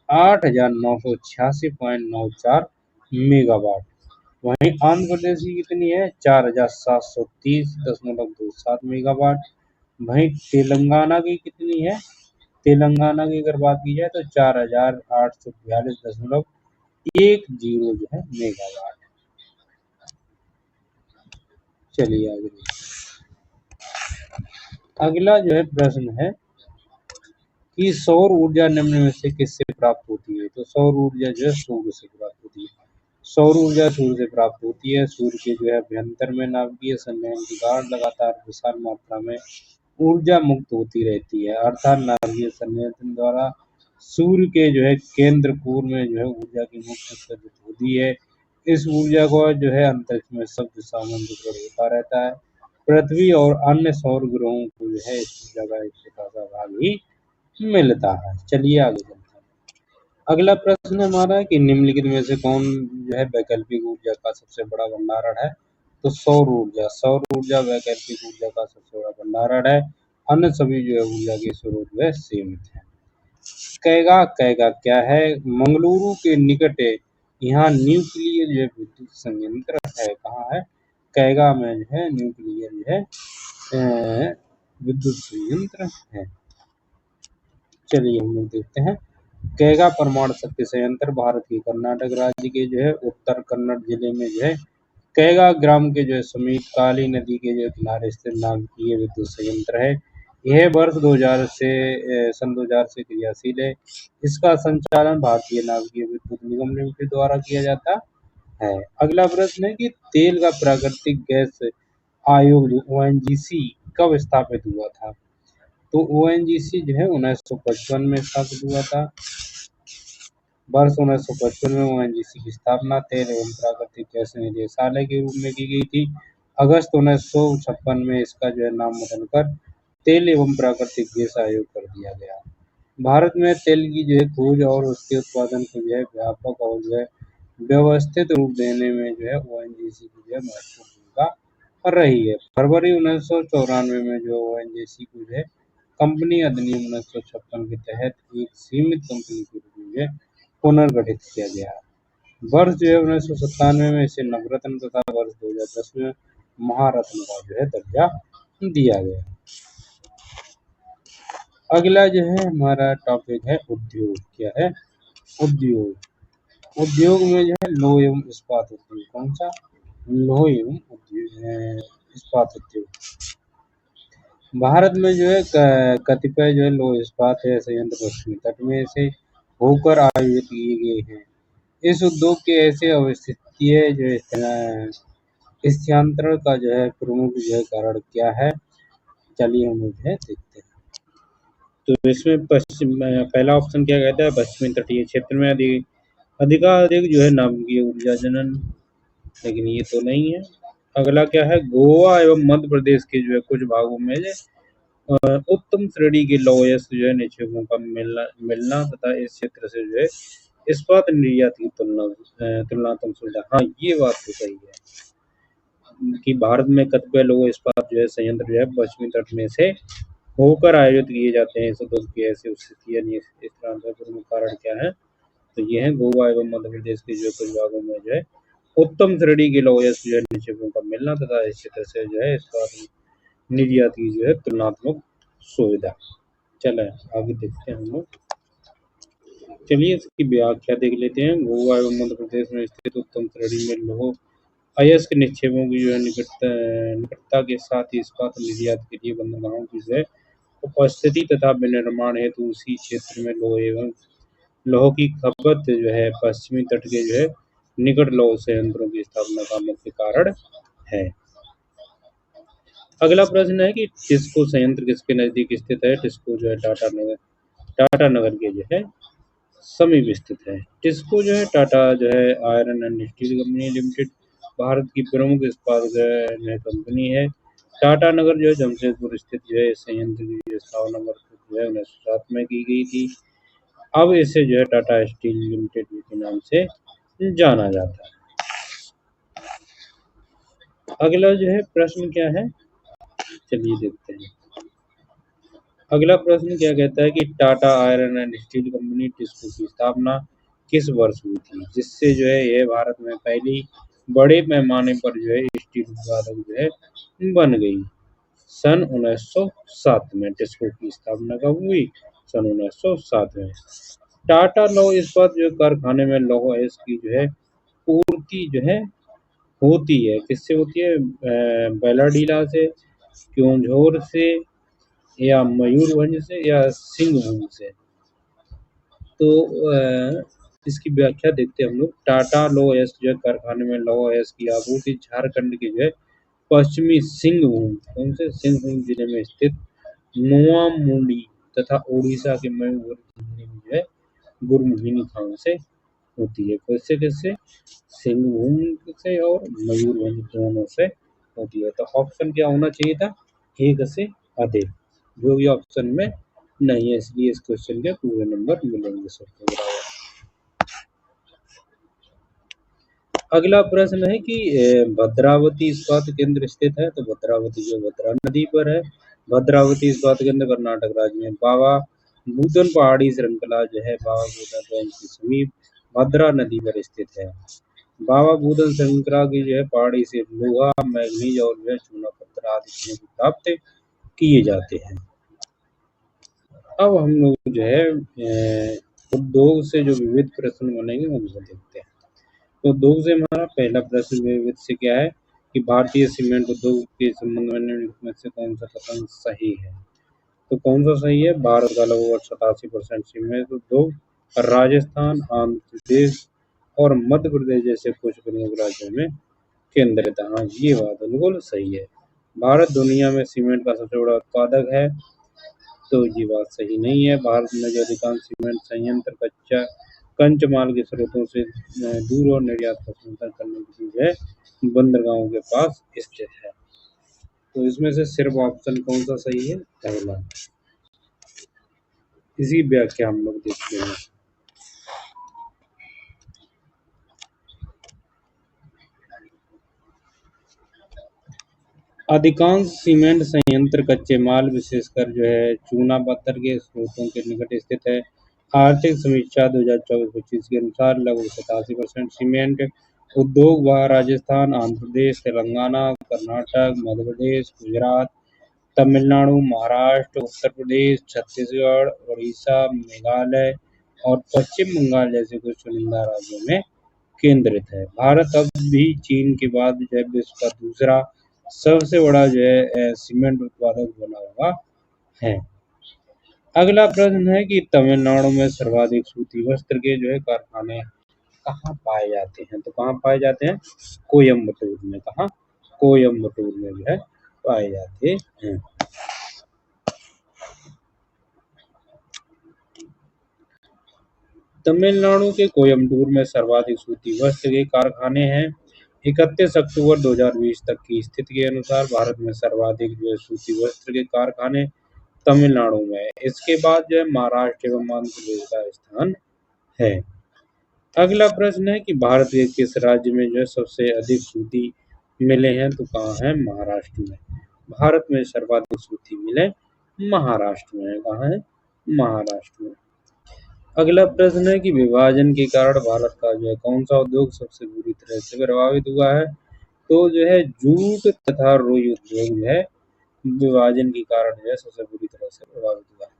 8,986.94 मेगावाट। वहीं आंध्र प्रदेश की कितनी है 4,730.27 मेगावाट। वहीं तेलंगाना की कितनी है, तेलंगाना की अगर बात की जाए तो 4,842.10 जो है मेगावाट। चलिए आगे अगला जो है प्रश्न है कि सौर ऊर्जा निम्न में से किससे प्राप्त होती है। तो सौर ऊर्जा जो है सूर्य से प्राप्त होती है। सौर ऊर्जा सूर्य से प्राप्त होती है। सूर्य के जो है अभ्यंतर में नाभिकीय संलयन के कारण लगातार विशाल मात्रा में ऊर्जा मुक्त होती रहती है, अर्थात नाभिकीय संलयन द्वारा सूर्य के जो है केंद्र कोर में जो है ऊर्जा की मुक्त उत्सर्जित होती है। इस ऊर्जा को जो है अंतरिक्ष में सब दिशाओं में वितरण होता रहता है। पृथ्वी और अन्य सौर ग्रहों को जो है इस ऊर्जा का एक छोटा सा भाग ही मिलता है। चलिए आगे चलते हैं। अगला प्रश्न हमारा है कि निम्नलिखित में से कौन जो है वैकल्पिक ऊर्जा का सबसे बड़ा भंडारण है। तो सौर ऊर्जा। सौर ऊर्जा वैकल्पिक ऊर्जा का सबसे बड़ा भंडारण है। अन्य सभी जो है ऊर्जा के स्रोत जो है सीमित है। कैगा कैगा क्या है, मंगलुरु के निकट यहाँ न्यूक्लियर जो है विद्युत संयंत्र है। कहाँ है, कैगा में जो है न्यूक्लियर जो है विद्युत संयंत्र है। चलिए हम लोग देखते हैं। कैगा परमाणु शक्ति संयंत्र भारत के कर्नाटक राज्य के जो है उत्तर कन्नड़ जिले में जो है कैगा ग्राम के जो है समीप काली नदी के जो किनारे स्थित नाभिकीय विद्युत संयंत्र है। यह वर्ष 2000 से सन 2000 से क्रियाशील है। इसका संचालन भारतीय नाभिकीय विद्युत निगम लिमिटेड द्वारा किया जाता है। अगला प्रश्न है कि तेल का प्राकृतिक गैस आयोग जो ONGC कब स्थापित हुआ था। तो ONGC जो है 1955 में स्थापित हुआ था। वर्ष 1955 में ONGC की स्थापना तेल एवं प्राकृतिक गैस निदेशालय के रूप में की गई थी। अगस्त 1956 में इसका जो है नाम बदलकर तेल एवं प्राकृतिक गैस आयोग कर दिया गया। भारत में तेल की जो है खोज और उसके उत्पादन को जो है व्यापक और जो है व्यवस्थित रूप देने में जो है ONGC की जो है महत्वपूर्ण भूमिका रही है। फरवरी 1994 में जो ONGC को जो है कंपनी अधिनियम 1956 के तहत एक सीमित कंपनी के रूप में जो है पुनर्गठित किया गया। वर्ष जो है 1997 में इसे नवरत्न तथा वर्ष 2010 में महारत्न का जो है दर्जा दिया गया। अगला जो है हमारा टॉपिक है उद्योग। क्या है, उद्योग। उद्योग में जो है लौह एवं इस्पात उद्योग। कौन सा, लौह एवं इस्पात उद्योग। भारत में जो है कतिपय जो है लौह इस्पात है संयंत्र पश्चिमी तट में से होकर आयोजित किए गए हैं। इस उद्योग के ऐसे अवस्थितीय जो स्थानांतरण का जो है प्रमुख जो है कारण क्या है। चलिए हम लोग है देखते हैं। तो इसमें पहला ऑप्शन क्या कहता है, पश्चिमी तटीय क्षेत्र में अधिकाधिक जो है नाभिकीय ऊर्जा जनन, लेकिन ये तो नहीं है। अगला क्या है, गोवा एवं मध्य प्रदेश के जो है कुछ भागों में उत्तम श्रेणी के लौहयस्क जो है निक्षेपों का मिलना तथा इस क्षेत्र से जो है इस्पात निर्यात की तुलनात्मक सुविधा। हाँ ये बात तो सही है कि भारत में कतिपय लौह इस्पात जो है संयंत्र जो है पश्चिमी तट में से होकर आयोजित किए जाते हैं। इस उद्योग की ऐसी स्थिति यानी इस तरह का प्रमुख कारण क्या है, तो ये है गोवा एवं मध्य प्रदेश के जो कुछ भागों में जो है उत्तम श्रेणी के लौहयस्क जो है निक्षेपों का मिलना तथा इस क्षेत्र से जो है इस्पात निर्यात की जो है तुलनात्मक सुविधा। चले आगे देखते हैं हम लोग। चलिए इसकी व्याख्या देख लेते हैं। गोवा एवं मध्य प्रदेश में स्थित उत्तम श्रेणी में लौह अयस्क निक्षेपों की जो है निकटता के साथ ही इस्पात निर्यात के लिए बंदरगाहों की जो है उपस्थिति तथा विनिर्माण हेतु उसी क्षेत्र में लौह की खपत जो है पश्चिमी तट के जो है निकट लौह संयंत्रों की स्थापना का मुख्य कारण है। अगला प्रश्न है कि टिस्को संयंत्र किसके नजदीक स्थित है। टिस्को जो है टाटा नगर के जो है समीप स्थित है। टिस्को जो है टाटा जो है iron and steel company limited Bharat की प्रमुख इस्पात कंपनी है। टाटा नगर जो है जमशेदपुर स्थित जो है संयंत्र की स्थापना जो है 1907 में की गई थी। अब इसे जो है टाटा स्टील लिमिटेड के नाम से जाना जाता है। अगला जो है प्रश्न क्या है, चलिए देखते हैं। अगला प्रश्न क्या कहता है कि Tata iron and steel company TISCO की स्थापना किस वर्ष हुई थी, जिससे जो है यह भारत में पहली बड़े पैमाने पर जो है स्टील उत्पादक जो है बन गई। सन 1907 में टिस्को की स्थापना कब हुई? सन 1907 में। टाटा लौह इस्पात जो कारखाने में लौह अयस्क की जो है पूर्ति जो है होती है, किससे होती है? बेलाडीला से, क्योंझोर से, या मयूरभंज से, या सिंहभूम से। तो इसकी व्याख्या देखते हैं हम लोग। टाटा लौह अयस्क जो है कारखाने में लौह अयस्क की आपूर्ति झारखंड के जो है पश्चिमी सिंहभूम, कौन से सिंहभूम जिले में स्थित नोआमुंडी तथा उड़ीसा के मयूरभंज जिले में जो है गुरमुखिनी खान से होती है। कैसे कैसे? सिंहभूम से और मयूरभंज दोनों से होती है। तो ऑप्शन क्या होना चाहिए था? एक से अधिक, जो भी ऑप्शन में नहीं है, इसलिए इस क्वेश्चन के पूरे नंबर मिलेंगे सबको बराबर। अगला प्रश्न है कि भद्रावती इस्पात केंद्र स्थित है। तो भद्रावती जो भद्रा नदी पर है। भद्रावती इस्पात केंद्र कर्नाटक राज्य में बाबा बूदन पहाड़ी श्रृंखला जो है बाबा बूदन रेंज के समीप भद्रा नदी पर स्थित है। बाबा बूदन श्रृंखला की जो है पहाड़ी से लोहा, मैग्नीज और जो है चूना पत्थर आदि खनिज प्राप्त किए जाते हैं। अब हम लोग जो है उद्योग से जो विविध प्रश्न बनेंगे उनको देखते हैं। तो उद्योग से हमारा पहला प्रश्न विविध से क्या है कि भारतीय सीमेंट उद्योग के संबंध में निम्नलिखित में से कौन सा कथन सही है? तो कौन सा सही है? भारत का लगभग 87% सीमेंट उद्योग राजस्थान, आंध्र प्रदेश और मध्य प्रदेश जैसे कुछ प्रमुख राज्यों में केंद्रित है। हाँ, ये बात बिल्कुल सही है। भारत दुनिया में सीमेंट का सबसे बड़ा उत्पादक है, तो ये बात सही नहीं है। भारत में जो अधिकांश सीमेंट संयंत्र कंच माल के स्रोतों से दूर और निर्यात का समर्थन करने के लिए है बंदरगाहों के पास स्थित है। तो इसमें से सिर्फ ऑप्शन कौन सा सही है? पहला। इसी व्याख्या हम लोग देखते हैं। अधिकांश सीमेंट संयंत्र कच्चे माल विशेषकर जो है चूना पत्थर के स्रोतों के निकट स्थित है। आर्थिक समीक्षा 2024-25 के अनुसार लगभग 87% सीमेंट उद्योग राजस्थान, आंध्र प्रदेश, तेलंगाना, कर्नाटक, मध्य प्रदेश, गुजरात, तमिलनाडु, महाराष्ट्र, उत्तर प्रदेश, छत्तीसगढ़, उड़ीसा, मेघालय और पश्चिम बंगाल जैसे कुछ चुनिंदा राज्यों में केंद्रित है। भारत अब भी चीन के बाद जो है विश्व का दूसरा सबसे बड़ा जो है सीमेंट उत्पादक बना हुआ है। अगला प्रश्न है कि तमिलनाडु में सर्वाधिक सूती वस्त्र के जो है कारखाने कहाँ पाए जाते हैं? तो कहाँ पाए जाते हैं? कोयम्बटूर में। कहाँ? कोयम्बटूर में जो है पाए जाते हैं। तमिलनाडु के कोयम्बटूर में सर्वाधिक सूती वस्त्र के कारखाने हैं। 31 अक्टूबर 2020 तक की स्थिति के अनुसार भारत में सर्वाधिक जो है सूती वस्त्र के कारखाने तमिलनाडु में है। इसके बाद जो है महाराष्ट्र एवं आंध्र प्रदेश का स्थान है। अगला प्रश्न है कि भारत के किस राज्य में जो है सबसे अधिक सूती मिलें हैं? तो कहाँ है? महाराष्ट्र में। भारत में सर्वाधिक सूती मिलें महाराष्ट्र में है। कहाँ है? महाराष्ट्र में। अगला प्रश्न है कि विभाजन के कारण भारत का जो है कौन सा उद्योग सबसे बुरी तरह से प्रभावित हुआ है? तो जो है जूट तथा रुई उद्योग जो है विभाजन के कारण जो है सबसे बुरी तरह से प्रभावित हुआ है।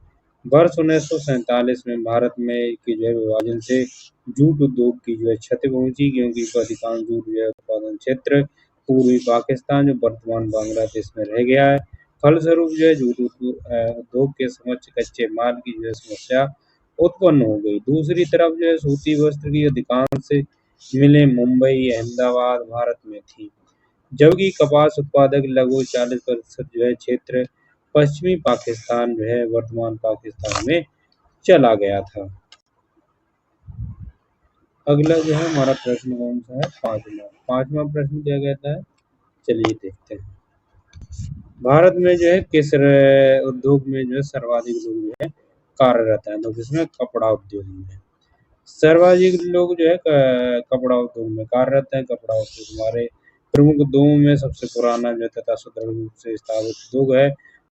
वर्ष 1947 में भारत में की जो है विभाजन से जूट उद्योग की जो है क्षति पहुंची, क्योंकि अधिकांश जूट जो है उत्पादन क्षेत्र पूर्वी पाकिस्तान जो वर्तमान बांग्लादेश में रह गया है। फलस्वरूप जो है जूट उद्योग के समक्ष कच्चे माल की जो है समस्या उत्पन्न हो गई। दूसरी तरफ जो है सूती वस्त्र की अधिकांश मिलें मुंबई, अहमदाबाद भारत में थी, जबकि कपास उत्पादक लगभग 40% जो है क्षेत्र पश्चिमी पाकिस्तान जो है वर्तमान पाकिस्तान में चला गया था। अगला जो है हमारा प्रश्न कौन सा है? पांचवा प्रश्न क्या कहता है? चलिए देखते हैं। भारत में जो है किस उद्योग में जो है सर्वाधिक लोग जो है कार्यरत हैं? तो किसमें? कपड़ा उद्योग में सर्वाधिक लोग जो है कपड़ा उद्योग में कार्यरत हैं। कपड़ा उद्योग हमारे प्रमुख उद्योगों में सबसे पुराना जो तथा सुदृढ़ रूप से स्थापित उद्योग है।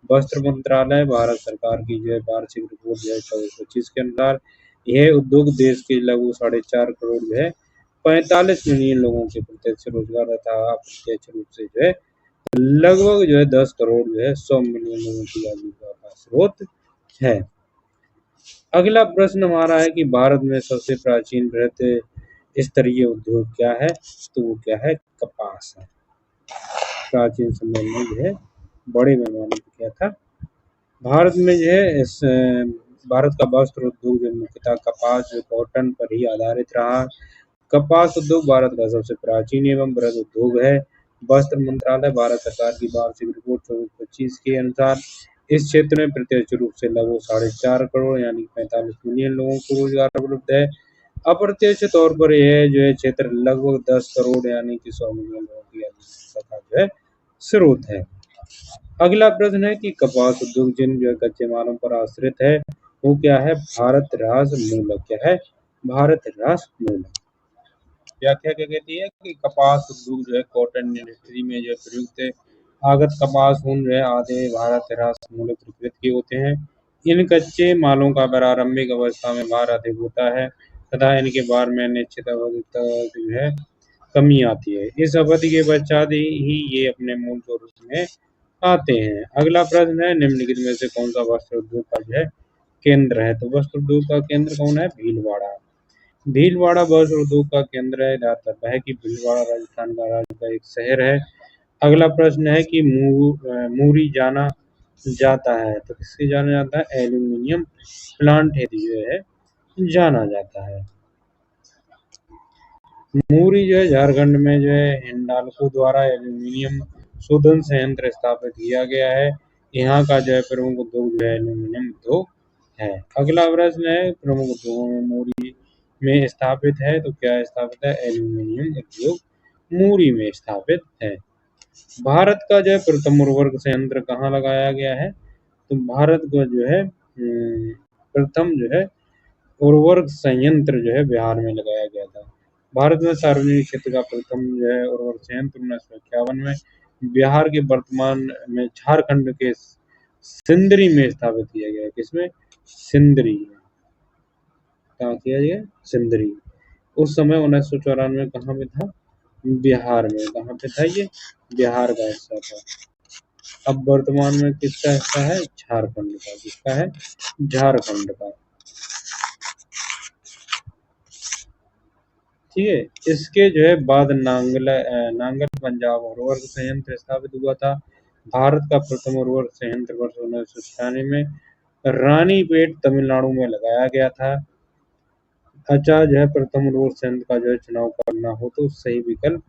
वस्त्र मंत्रालय भारत सरकार की जो है वार्षिक रिपोर्ट जो है 24-25 के अनुसार यह उद्योग देश के लगभग 4.5 करोड़ जो है 45 मिलियन लोगों के प्रत्यक्ष रोजगार तथा अप्रत्यक्ष रूप से जो है लगभग जो है 10 करोड़ जो है 100 मिलियन लोगों की आजीविका का स्रोत है। अगला प्रश्न हमारा है कि भारत में सबसे प्राचीन बृहत स्तरीय उद्योग क्या है? तो वो क्या है? कपास है। प्राचीन समय में जो है बड़े पैमाने पर क्या था? भारत में जो है भारत का वस्त्र उद्योग जो मुख्यतः कपास कॉटन पर ही आधारित रहा। कपास उद्योग भारत का सबसे प्राचीन एवं बृहद उद्योग है। वस्त्र मंत्रालय भारत सरकार की वार्षिक रिपोर्ट 24-25 के अनुसार इस क्षेत्र में प्रत्यक्ष रूप से लगभग 4.5 करोड़ यानी 45 मिलियन लोगों को रोजगार उपलब्ध है। अप्रत्यक्ष तौर पर यह जो है क्षेत्र लगभग 10 करोड़ यानी कि 100 मिलियन लोगों की आजीविका का जो है स्रोत है। अगला प्रश्न है कि कपास उद्योग जिन जो है कच्चे मालों पर आश्रित है वो क्या है? भारत रास मूलक। क्या है? भारत रास मूलक। व्याख्या क्या कहती है कि कपास उद्योग जो है कॉटन इंडस्ट्री में जो है प्रयुक्त आगत कपास ऊन जो है आधे भारत रास मूलक प्रकृति के होते हैं। इन कच्चे मालों का प्रारंभिक अवस्था में भार अधिक होता है तथा इनके भार में निश्चित अवधि तक जो है कमी आती है। इस अवधि के पश्चात ही ये अपने मूल स्वरूप में आते हैं। अगला प्रश्न है निम्नलिखित में से कौन सा वस्त्र उद्योग का जो है केंद्र है? तो वस्त्र उद्योग का केंद्र कौन है? भीलवाड़ा। भीलवाड़ा वस्त्र उद्योग का केंद्र है। दातव्य है कि भीलवाड़ा राजस्थान का राज्य का एक शहर है। अगला प्रश्न है कि मूरी जाना जाता है तो किससे जाना जाता है? एल्यूमिनियम प्लांट हेतु जो है जाना जाता है। मूरी जो है झारखंड में जो है हिंडाल्को द्वारा एल्यूमिनियम शोधन संयंत्र स्थापित किया गया है। यहाँ का जो है प्रमुख उद्योग जो है एल्यूमिनियम उद्योग है। अगला प्रश्न है प्रमुख उद्योगों में मूरी में स्थापित है तो क्या स्थापित है? एल्यूमिनियम उद्योग मूरी में स्थापित है। भारत का जो है प्रथम उर्वरक संयंत्र कहाँ लगाया गया है? तो भारत का जो है प्रथम जो है उर्वरक संयंत्र जो है बिहार में लगाया गया था। भारत में सार्वजनिक क्षेत्र का प्रथम जो है उर्वरक संयंत्र 1951 में बिहार के वर्तमान में झारखंड के सिंदरी में स्थापित किया गया है। किसमें? सिंदरी। कहाँ किया गया? सिंदरी। उस समय 1994 कहाँ में था? बिहार में। कहाँ पे था ये? बिहार का हिस्सा था। अब वर्तमान में किसका हिस्सा है? झारखंड का। किसका है? झारखंड का। ठीक है। इसके जो है बाद नांगल पंजाब उर्वरक संयंत्र स्थापित हुआ था। भारत का प्रथम उर्वरक संयंत्र वर्ष 1996 में रानीपेट तमिलनाडु में लगाया गया था। अच्छा जो है प्रथम उर्वरक संयंत्र का जो है चुनाव करना हो तो सही विकल्प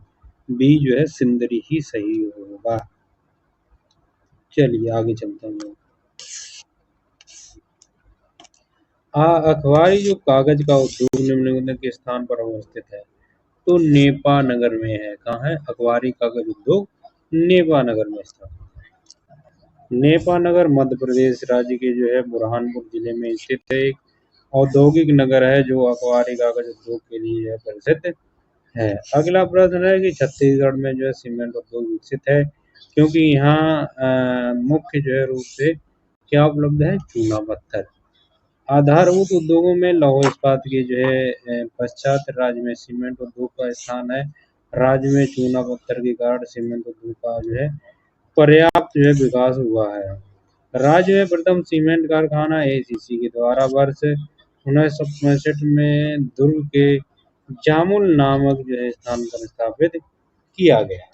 बी जो है सिंदरी ही सही होगा। चलिए आगे चलते हैं। अखबारी जो कागज का उद्योग निम्नलिखित के स्थान पर अवस्थित है तो नेपा नगर में है। कहाँ है? अखबारी कागज उद्योग नेपा नगर में स्थित। नेपा नगर मध्य प्रदेश राज्य के जो है बुरहानपुर जिले में स्थित एक औद्योगिक नगर है जो अखबारी कागज उद्योग के लिए प्रसिद्ध है। अगला प्रश्न है कि छत्तीसगढ़ में जो है सीमेंट उद्योग विकसित है क्योंकि यहाँ मुख्य जो है रूप से क्या उपलब्ध है? चूना पत्थर। आधारभूत उद्योगों में लौह इस्पात के जो है पश्चात राज्य में सीमेंट उद्योग का स्थान है। राज्य में चूना पत्थर के कारण सीमेंट उद्योग का जो है पर्याप्त जो है विकास हुआ है। राज्य में प्रथम सीमेंट कारखाना एसीसी के द्वारा वर्ष 1965 में दुर्ग के जामुल नामक जो है स्थान पर स्थापित किया गया।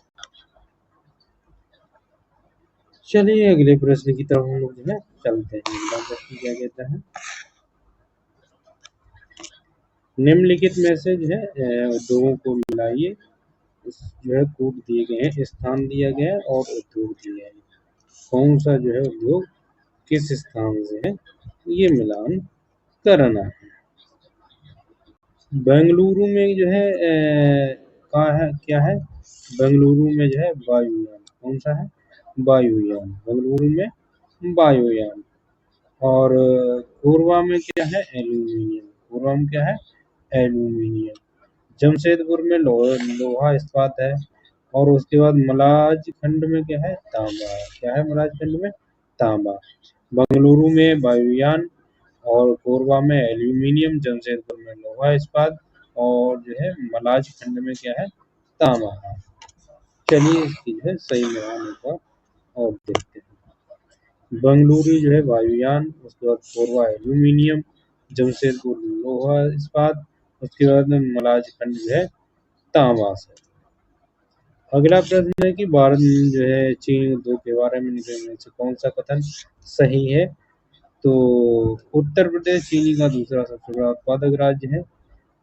चलिए अगले प्रश्न की तरफ हम लोग जो है चलते हैं। अगला प्रश्न क्या कहता है? निम्नलिखित में से जो है उद्योगों को मिलाइए। जो है कूट दिए गए हैं, स्थान दिया गया है और उद्योग दिए हैं। कौन सा जो है उद्योग किस स्थान से है ये मिलान करना है। बेंगलुरु में जो है कहाँ है? क्या है? बेंगलुरु में जो है वायुयान। कौन सा है? वायुयान। बेंगलुरु में वायुयान। और कोरबा में क्या है? एल्यूमिनियम। कोरबा में क्या है? एल्यूमिनियम। जमशेदपुर में लोहा इस्पात है। और उसके बाद मलाज खंड में क्या है? तांबा। क्या है मलाज खंड में? तांबा। बेंगलुरु में वायुयान और कोरबा में एल्यूमिनियम, जमशेदपुर में लोहा इस्पात और जो है मलाज खंड में क्या है, तांबा है। चलिए इसकी जो है सही लगाने का और देखते हैं। बेंगलुरु जो है वायुयान, उसके बाद कोरबा एल्यूमिनियम, जमशेदपुर लोहा इस्पात, उसके बाद में मलाज खंड जो है तांबा से। अगला प्रश्न है कि भारत में जो है चीन उद्योग के बारे में निम्नलिखित में से कौन सा कथन सही है। तो उत्तर प्रदेश चीनी का दूसरा सबसे बड़ा उत्पादक राज्य है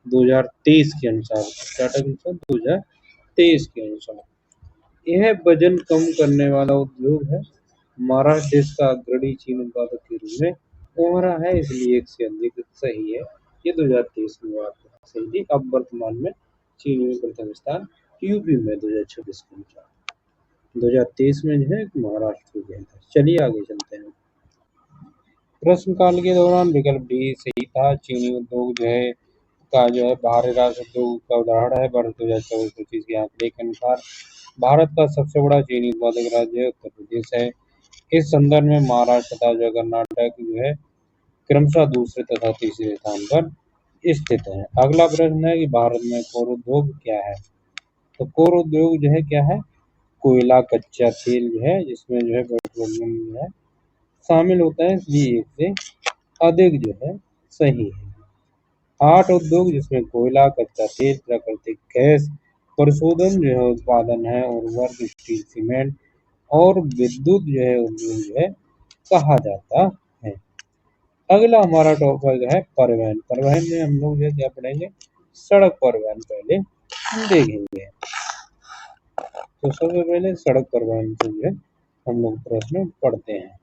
2023 के अनुसार, टाटा के अनुसार 2023 के अनुसार। यह वजन कम करने वाला उद्योग है। महाराष्ट्र देश का अग्रणी चीन उत्पादक के रूप में उभरा है, इसलिए एक से अधिक सही है। ये 2023 में बात सही थी। अब वर्तमान में चीन में प्रथम स्थान यूपी में 2026 के अनुसार। 2023 में जो है महाराष्ट्र हो गया था। चलिए आगे चलते हैं। प्रश्नकाल के दौरान विकल्प डी सही था। चीनी उद्योग जो है का जो है बाहरी राज्य उद्योग का उदाहरण है। वर्ष 2024-25 के आंकड़े के अनुसार भारत का सबसे बड़ा चीनी उत्पादक राज्य उत्तर प्रदेश है। इस संदर्भ में महाराष्ट्र तथा जो कर्नाटक जो है क्रमशः दूसरे तथा तीसरे स्थान पर स्थित है। अगला प्रश्न है कि भारत में कोर उद्योग क्या है। तो कोर उद्योग जो है क्या है, कोयला, कच्चा तेल जो है, जिसमें जो है पेट्रोलियम जो है शामिल होता है, इसलिए एक से अधिक जो है सही है। 8 उद्योग जिसमें कोयला, कच्चा तेल, प्राकृतिक गैस, प्रशोधन जो है उत्पादन है, उर्वरक, स्टील, सीमेंट और विद्युत जो है उद्योग जो है कहा जाता है। अगला हमारा टॉपिक है परिवहन। परिवहन में हम लोग जो है क्या पढ़ेंगे, सड़क परिवहन पहले देखेंगे। तो सबसे पहले सड़क परिवहन से जो है हम लोग प्रश्न पढ़ते हैं।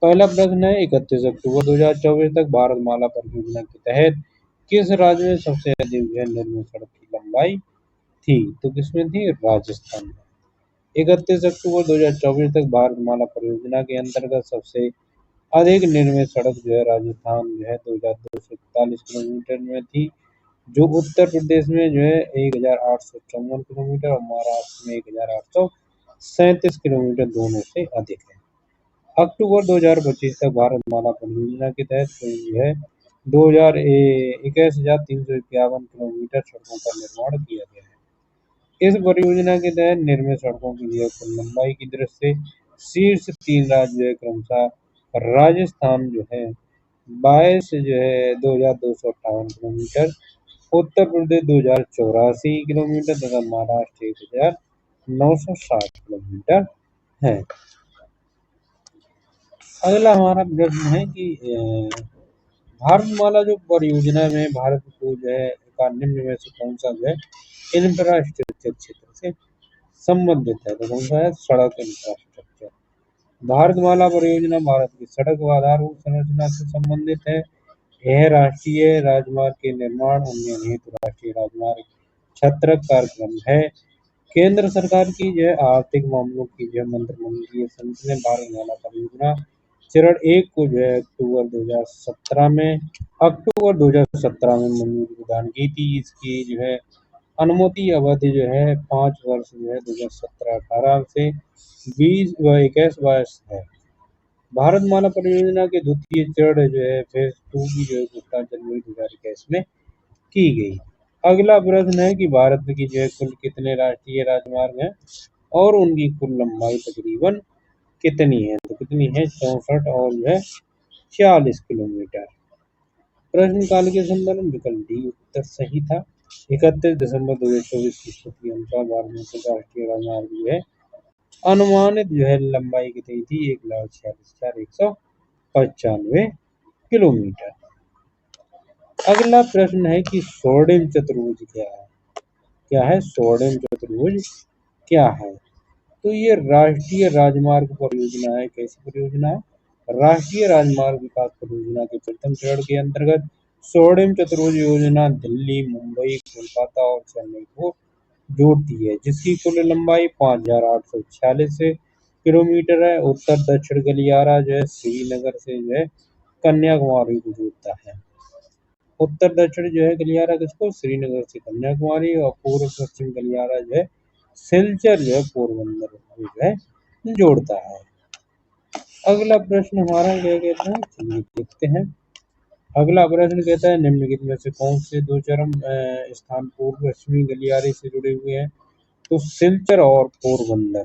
पहला प्रश्न है 31 अक्टूबर 2024 तक भारतमाला परियोजना के तहत किस राज्य में सबसे अधिक जो है निर्मित सड़क की लंबाई थी। तो किसमें थी, राजस्थान में। 31 अक्टूबर 2024 तक भारतमाला परियोजना के अंतर्गत सबसे अधिक निर्मित सड़क जो है राजस्थान जो है 2241 किलोमीटर में थी, जो उत्तर प्रदेश में जो है 1854 किलोमीटर और महाराष्ट्र में 1837 किलोमीटर दोनों से अधिक है। अक्टूबर 2025 तक भारतमाला परियोजना के तहत जो है 21,351 किलोमीटर सड़कों का निर्माण किया गया है। इस परियोजना के तहत निर्मित सड़कों की जो कुल लंबाई की दृष्टि से शीर्ष 3 राज्य क्रमशः राजस्थान जो है 22,258 किलोमीटर, उत्तर प्रदेश 2084 किलोमीटर तथा महाराष्ट्र 1,960 किलोमीटर है। अगला हमारा प्रश्न है कि भारतमाला जो परियोजना में भारत को जो है का निम्न में से कौन सा जो है इंफ्रास्ट्रक्चर क्षेत्र से संबंधित है। तो कौन सा है, सड़क इंफ्रास्ट्रक्चर। भारतमाला परियोजना भारत की सड़क व आधारभूत संरचना से संबंधित है। यह राष्ट्रीय राजमार्ग के निर्माण, उन्नयन हेतु राष्ट्रीय राजमार्ग 76 कार्यक्रम है। केंद्र सरकार की जो है आर्थिक मामलों की जो है मंत्रिमंडलीय समिति ने भारतमाला परियोजना चरण 1 को जो है अक्टूबर 2017 में मंजूरी प्रदान की थी। इसकी जो है अनुमति अवधि जो है 5 वर्ष जो है 2017-18 से 2021-22 है। भारतमाला परियोजना के द्वितीय चरण जो है फेज 2 की जो है घोषणा जनवरी 2021 में की गई। अगला प्रश्न है कि भारत की जो है कुल कितने राष्ट्रीय राजमार्ग हैं और उनकी कुल लंबाई तकरीबन कितनी है। तो कितनी है, 64 और जो है 40 किलोमीटर। प्रश्न काल के संदर्भ में विकल्प डी उत्तर सही था। 31 दिसंबर 2024 की स्थिति के अनुसार भारत में कुल राष्ट्रीय राजमार्ग जो है अनुमानित जो है लंबाई कितनी थी, 1,46,195 किलोमीटर। अगला प्रश्न है कि स्वर्णिम चतुर्भुज क्या है। क्या है, स्वर्णिम चतुर्भुज क्या है। तो ये राष्ट्रीय राजमार्ग परियोजना है। कैसी परियोजना है, राष्ट्रीय राजमार्ग विकास परियोजना के प्रथम चरण के अंतर्गत स्वर्णिम चतुर्भुज योजना दिल्ली, मुंबई, कोलकाता और चेन्नई को जोड़ती है, जिसकी कुल लंबाई 5,846 किलोमीटर है। उत्तर दक्षिण गलियारा जो है श्रीनगर से जो है कन्याकुमारी को जोड़ता है। उत्तर दक्षिण जो है गलियारा किसको, श्रीनगर से कन्याकुमारी, और पूर्व पश्चिम गलियारा जो है सिलचर जो है पोरबंदर को जो है जोड़ता है। अगला प्रश्न हमारा क्या कहता है, चलिए देखते हैं। अगला प्रश्न कहता है निम्नलिखित में से कौन से दो चरम स्थान पूर्व पश्चिमी गलियारे से जुड़े हुए हैं? तो सिलचर और पोरबंदर।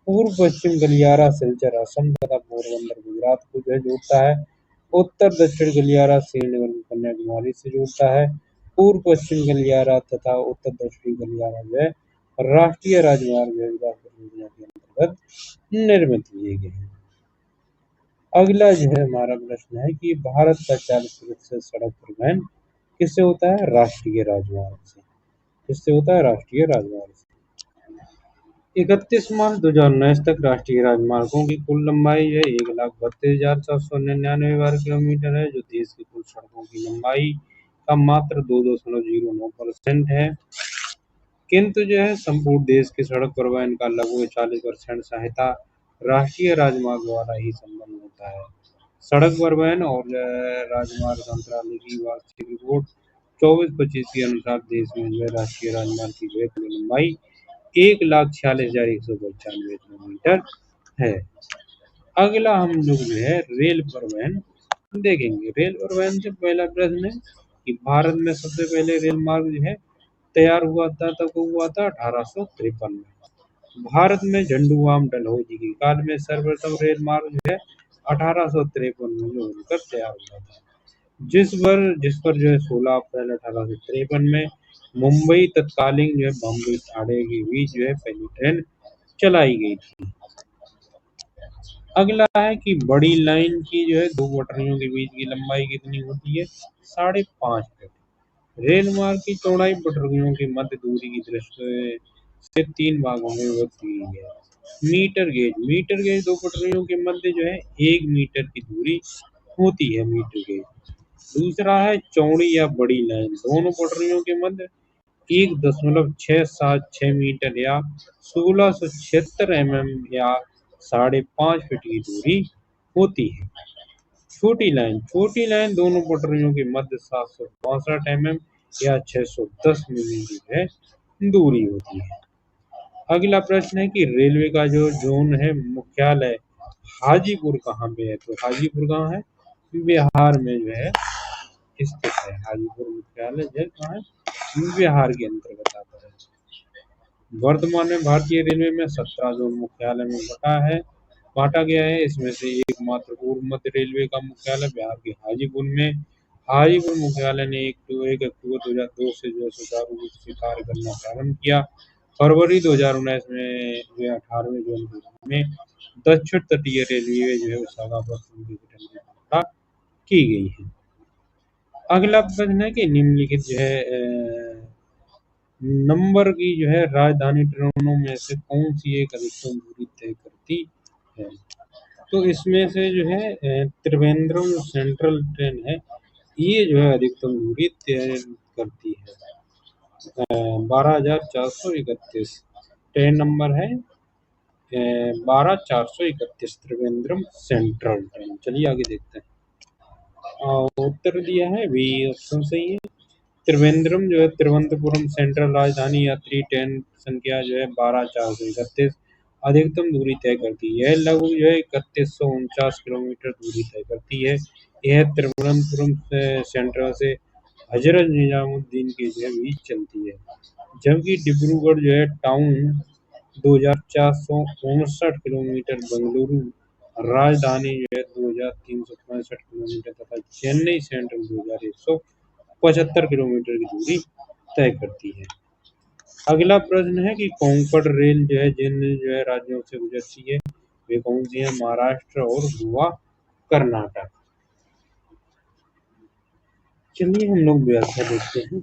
पूर्व पश्चिम गलियारा सिलचर असम तथा पोरबंदर गुजरात को जो है जोड़ता है। उत्तर दक्षिण गलियारा श्रीनगर को कन्याकुमारी से जोड़ता है। पूर्व पश्चिम गलियारा तथा उत्तर दक्षिणी गलियारा जो है राष्ट्रीय राजमार्ग योजना के अंतर्गत निर्मित किए गए हैं। अगला जो है हमारा प्रश्न है कि भारत का 40% सड़क परिवहन किससे होता है? राष्ट्रीय राजमार्ग से। किससे होता है? राष्ट्रीय राजमार्ग से। 31 मार्च 2019 तक राष्ट्रीय राजमार्गों की कुल लंबाई है 1,32,499 वर्ग किलोमीटर है, जो देश की कुल सड़कों की लंबाई का मात्र 2.09% है। किंतु जो है संपूर्ण देश के सड़क परिवहन का लगभग 40% सहायता राष्ट्रीय राजमार्ग द्वारा ही संपन्न होता है। सड़क परिवहन और राजमार्ग मंत्रालय की वार्षिक रिपोर्ट 24-25 के अनुसार देश में जो है राष्ट्रीय राजमार्ग की जो है कुल लंबाई 1,46,195 किलोमीटर है। अगला हम लोग जो है रेल परिवहन देखेंगे। रेल परिवहन से पहला प्रश्न है कि भारत में सबसे पहले रेल मार्ग जो है तैयार हुआ था तब हुआ था 1853 में। भारत में झंडूराम डलहौजी के काल में सर्वप्रथम रेल मार्ग जो है 1853 में जो बनकर तैयार हुआ था, जिस पर जो है 16 अप्रैल 1853 में मुंबई तत्कालीन जो है बॉम्बे ठाणे के बीच जो है पहली ट्रेन चलाई गई थी। अगला है कि बड़ी लाइन की जो है दो पटरियों के बीच की लंबाई कितनी होती है? 5.5 फीट। रेल मार्ग की चौड़ाई पटरियों की मध्य दूरी की दृष्टि से 3 भागों में विभक्त की गई है। मीटर गेज दो पटरियों के मध्य जो है 1 मीटर की दूरी होती है, मीटर गेज। दूसरा है चौड़ी या बड़ी लाइन, दोनों पटरियों के मध्य 1.676 मीटर या 1676 या 5.5 फीट की दूरी होती है। छोटी लाइन दोनों पटरियों के मध्य 762 या 610 मिलीमीटर है दूरी होती है। अगला प्रश्न है कि रेलवे का जो जोन है मुख्यालय हाजीपुर कहाँ पे है? तो हाजीपुर कहाँ है? बिहार में जो है स्थित है। हाजीपुर मुख्यालय जो कहाँ है? बिहार के अंतर्गत आता है। वर्तमान में भारतीय रेलवे में 17 जोन मुख्यालय में बांटा गया है। इसमें से एकमात्र पूर्व मध्य रेलवे का मुख्यालय बिहार के हाजीपुर में। हाजीपुर मुख्यालय ने 1 अक्टूबर 2002 से जो सुचारू रूप से कार्य करना प्रारंभ किया। फरवरी 2019 में जो 18वें जोन में दक्षिण तटीय रेलवे जो है विशाखापट्टनम के गठन की घोषणा की गई है। अगला प्रश्न है कि निम्नलिखित जो है नंबर की जो है राजधानी ट्रेनों में से कौन सी एक अधिकतम दूरी तय करती है? तो इसमें से जो है त्रिवेंद्रम सेंट्रल ट्रेन है, ये जो है अधिकतम दूरी तय करती है। 12,431 ट्रेन नंबर है 12,431 त्रिवेंद्रम सेंट्रल ट्रेन। चलिए आगे देखते हैं। उत्तर दिया है बी ऑप्शन सही है। त्रिवेंद्रम जो है तिरुवनंतपुरम सेंट्रल राजधानी यात्री ट्रेन संख्या जो है 12,431 अधिकतम दूरी तय करती है। यह लगभग जो है 3149 किलोमीटर दूरी तय करती है। यह तिरुवनंतपुरम सेंट्रल से हजरत निजामुद्दीन के जो है बीच चलती है, जबकि डिब्रूगढ़ जो है टाउन 2,459 किलोमीटर, बेंगलुरु राजधानी जो है 2,365 किलोमीटर तथा चेन्नई सेंट्रल 2,175 किलोमीटर की दूरी तय करती है। अगला प्रश्न है कि कोंकण रेल जो है जिन जो है राज्यों से गुजरती है वे कौन सी है? महाराष्ट्र और गोवा, कर्नाटक। चलिए हम लोग व्याख्या देखते हैं।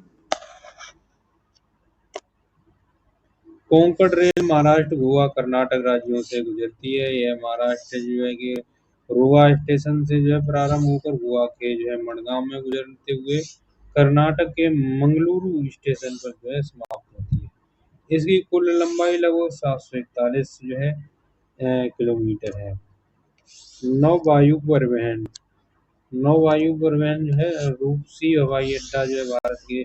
कोंकण रेल महाराष्ट्र, गोवा, कर्नाटक राज्यों से गुजरती है। यह महाराष्ट्र जो है कि रोहा स्टेशन से जो है प्रारंभ होकर गोवा के जो है मडगांव में गुजरते हुए कर्नाटक के मंगलुरु स्टेशन पर जो है समाप्त होती है। इसकी कुल लंबाई लगभग 741 जो है किलोमीटर है। नौवायु परिवहन जो है रूपसी हवाई अड्डा जो है भारत के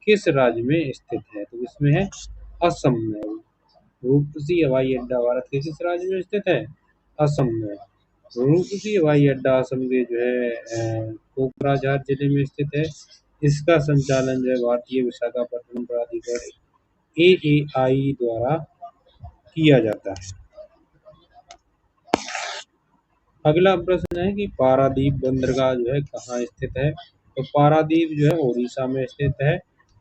किस राज्य में स्थित है? तो इसमें है असम में। रूपसी हवाई अड्डा भारत के किस राज्य में स्थित है? असम में। रूपसी हवाई अड्डा असम के जो है कोकराझार जिले में स्थित है। इसका संचालन जो है भारतीय विशाखापट्टनम प्राधिकरण AAI द्वारा किया जाता है। अगला प्रश्न है कि पारादीप बंदरगाह जो है कहाँ स्थित है? तो पारादीप जो है उड़ीसा में स्थित है।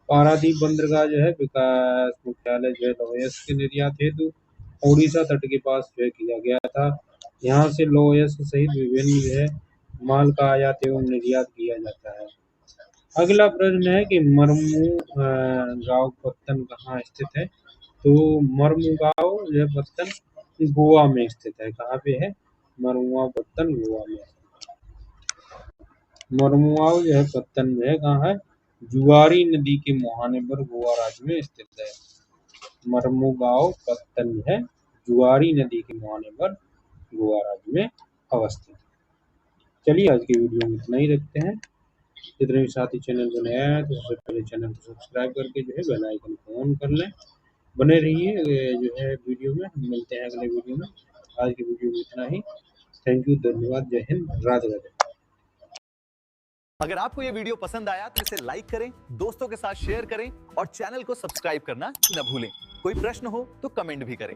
पारादीप बंदरगाह जो है विकास मुख्यालय जो है लौहयस्क के निर्यात हेतु उड़ीसा तट के पास जो है किया गया था। यहाँ से लौहयस्क सहित विभिन्न जो है माल का आयात एवं निर्यात किया जाता है। अगला प्रश्न है कि गांव पत्तन कहाँ स्थित है? तो मर्मुगांव जो है पत्तन गोवा में स्थित है। कहाँ पे है? मर्मुगांव पत्तन गोवा में। मर्मुगांव जो है पत्तन जो है कहाँ है? जुआरी नदी के मुहाने पर गोवा राज्य में स्थित है। मर्मुगांव पत्तन जो है जुआरी नदी के मुहाने पर गोवा राज्य में अवस्थित है। चलिए आज की वीडियो में इतना ही रखते हैं। जितने भी साथी चैनल को नया है तो सबसे पहले चैनल को सब्सक्राइब करके जो है बेल आइकन को ऑन कर लें। बने रहिए जो है वीडियो में। हम मिलते हैं अगले वीडियो में। आज की वीडियो में इतना ही। थैंक यू, धन्यवाद, जय हिंद, राधे राधे। अगर आपको ये वीडियो पसंद आया तो इसे लाइक करें, दोस्तों के साथ शेयर करें और चैनल को सब्सक्राइब करना न भूलें। कोई प्रश्न हो तो कमेंट भी करें।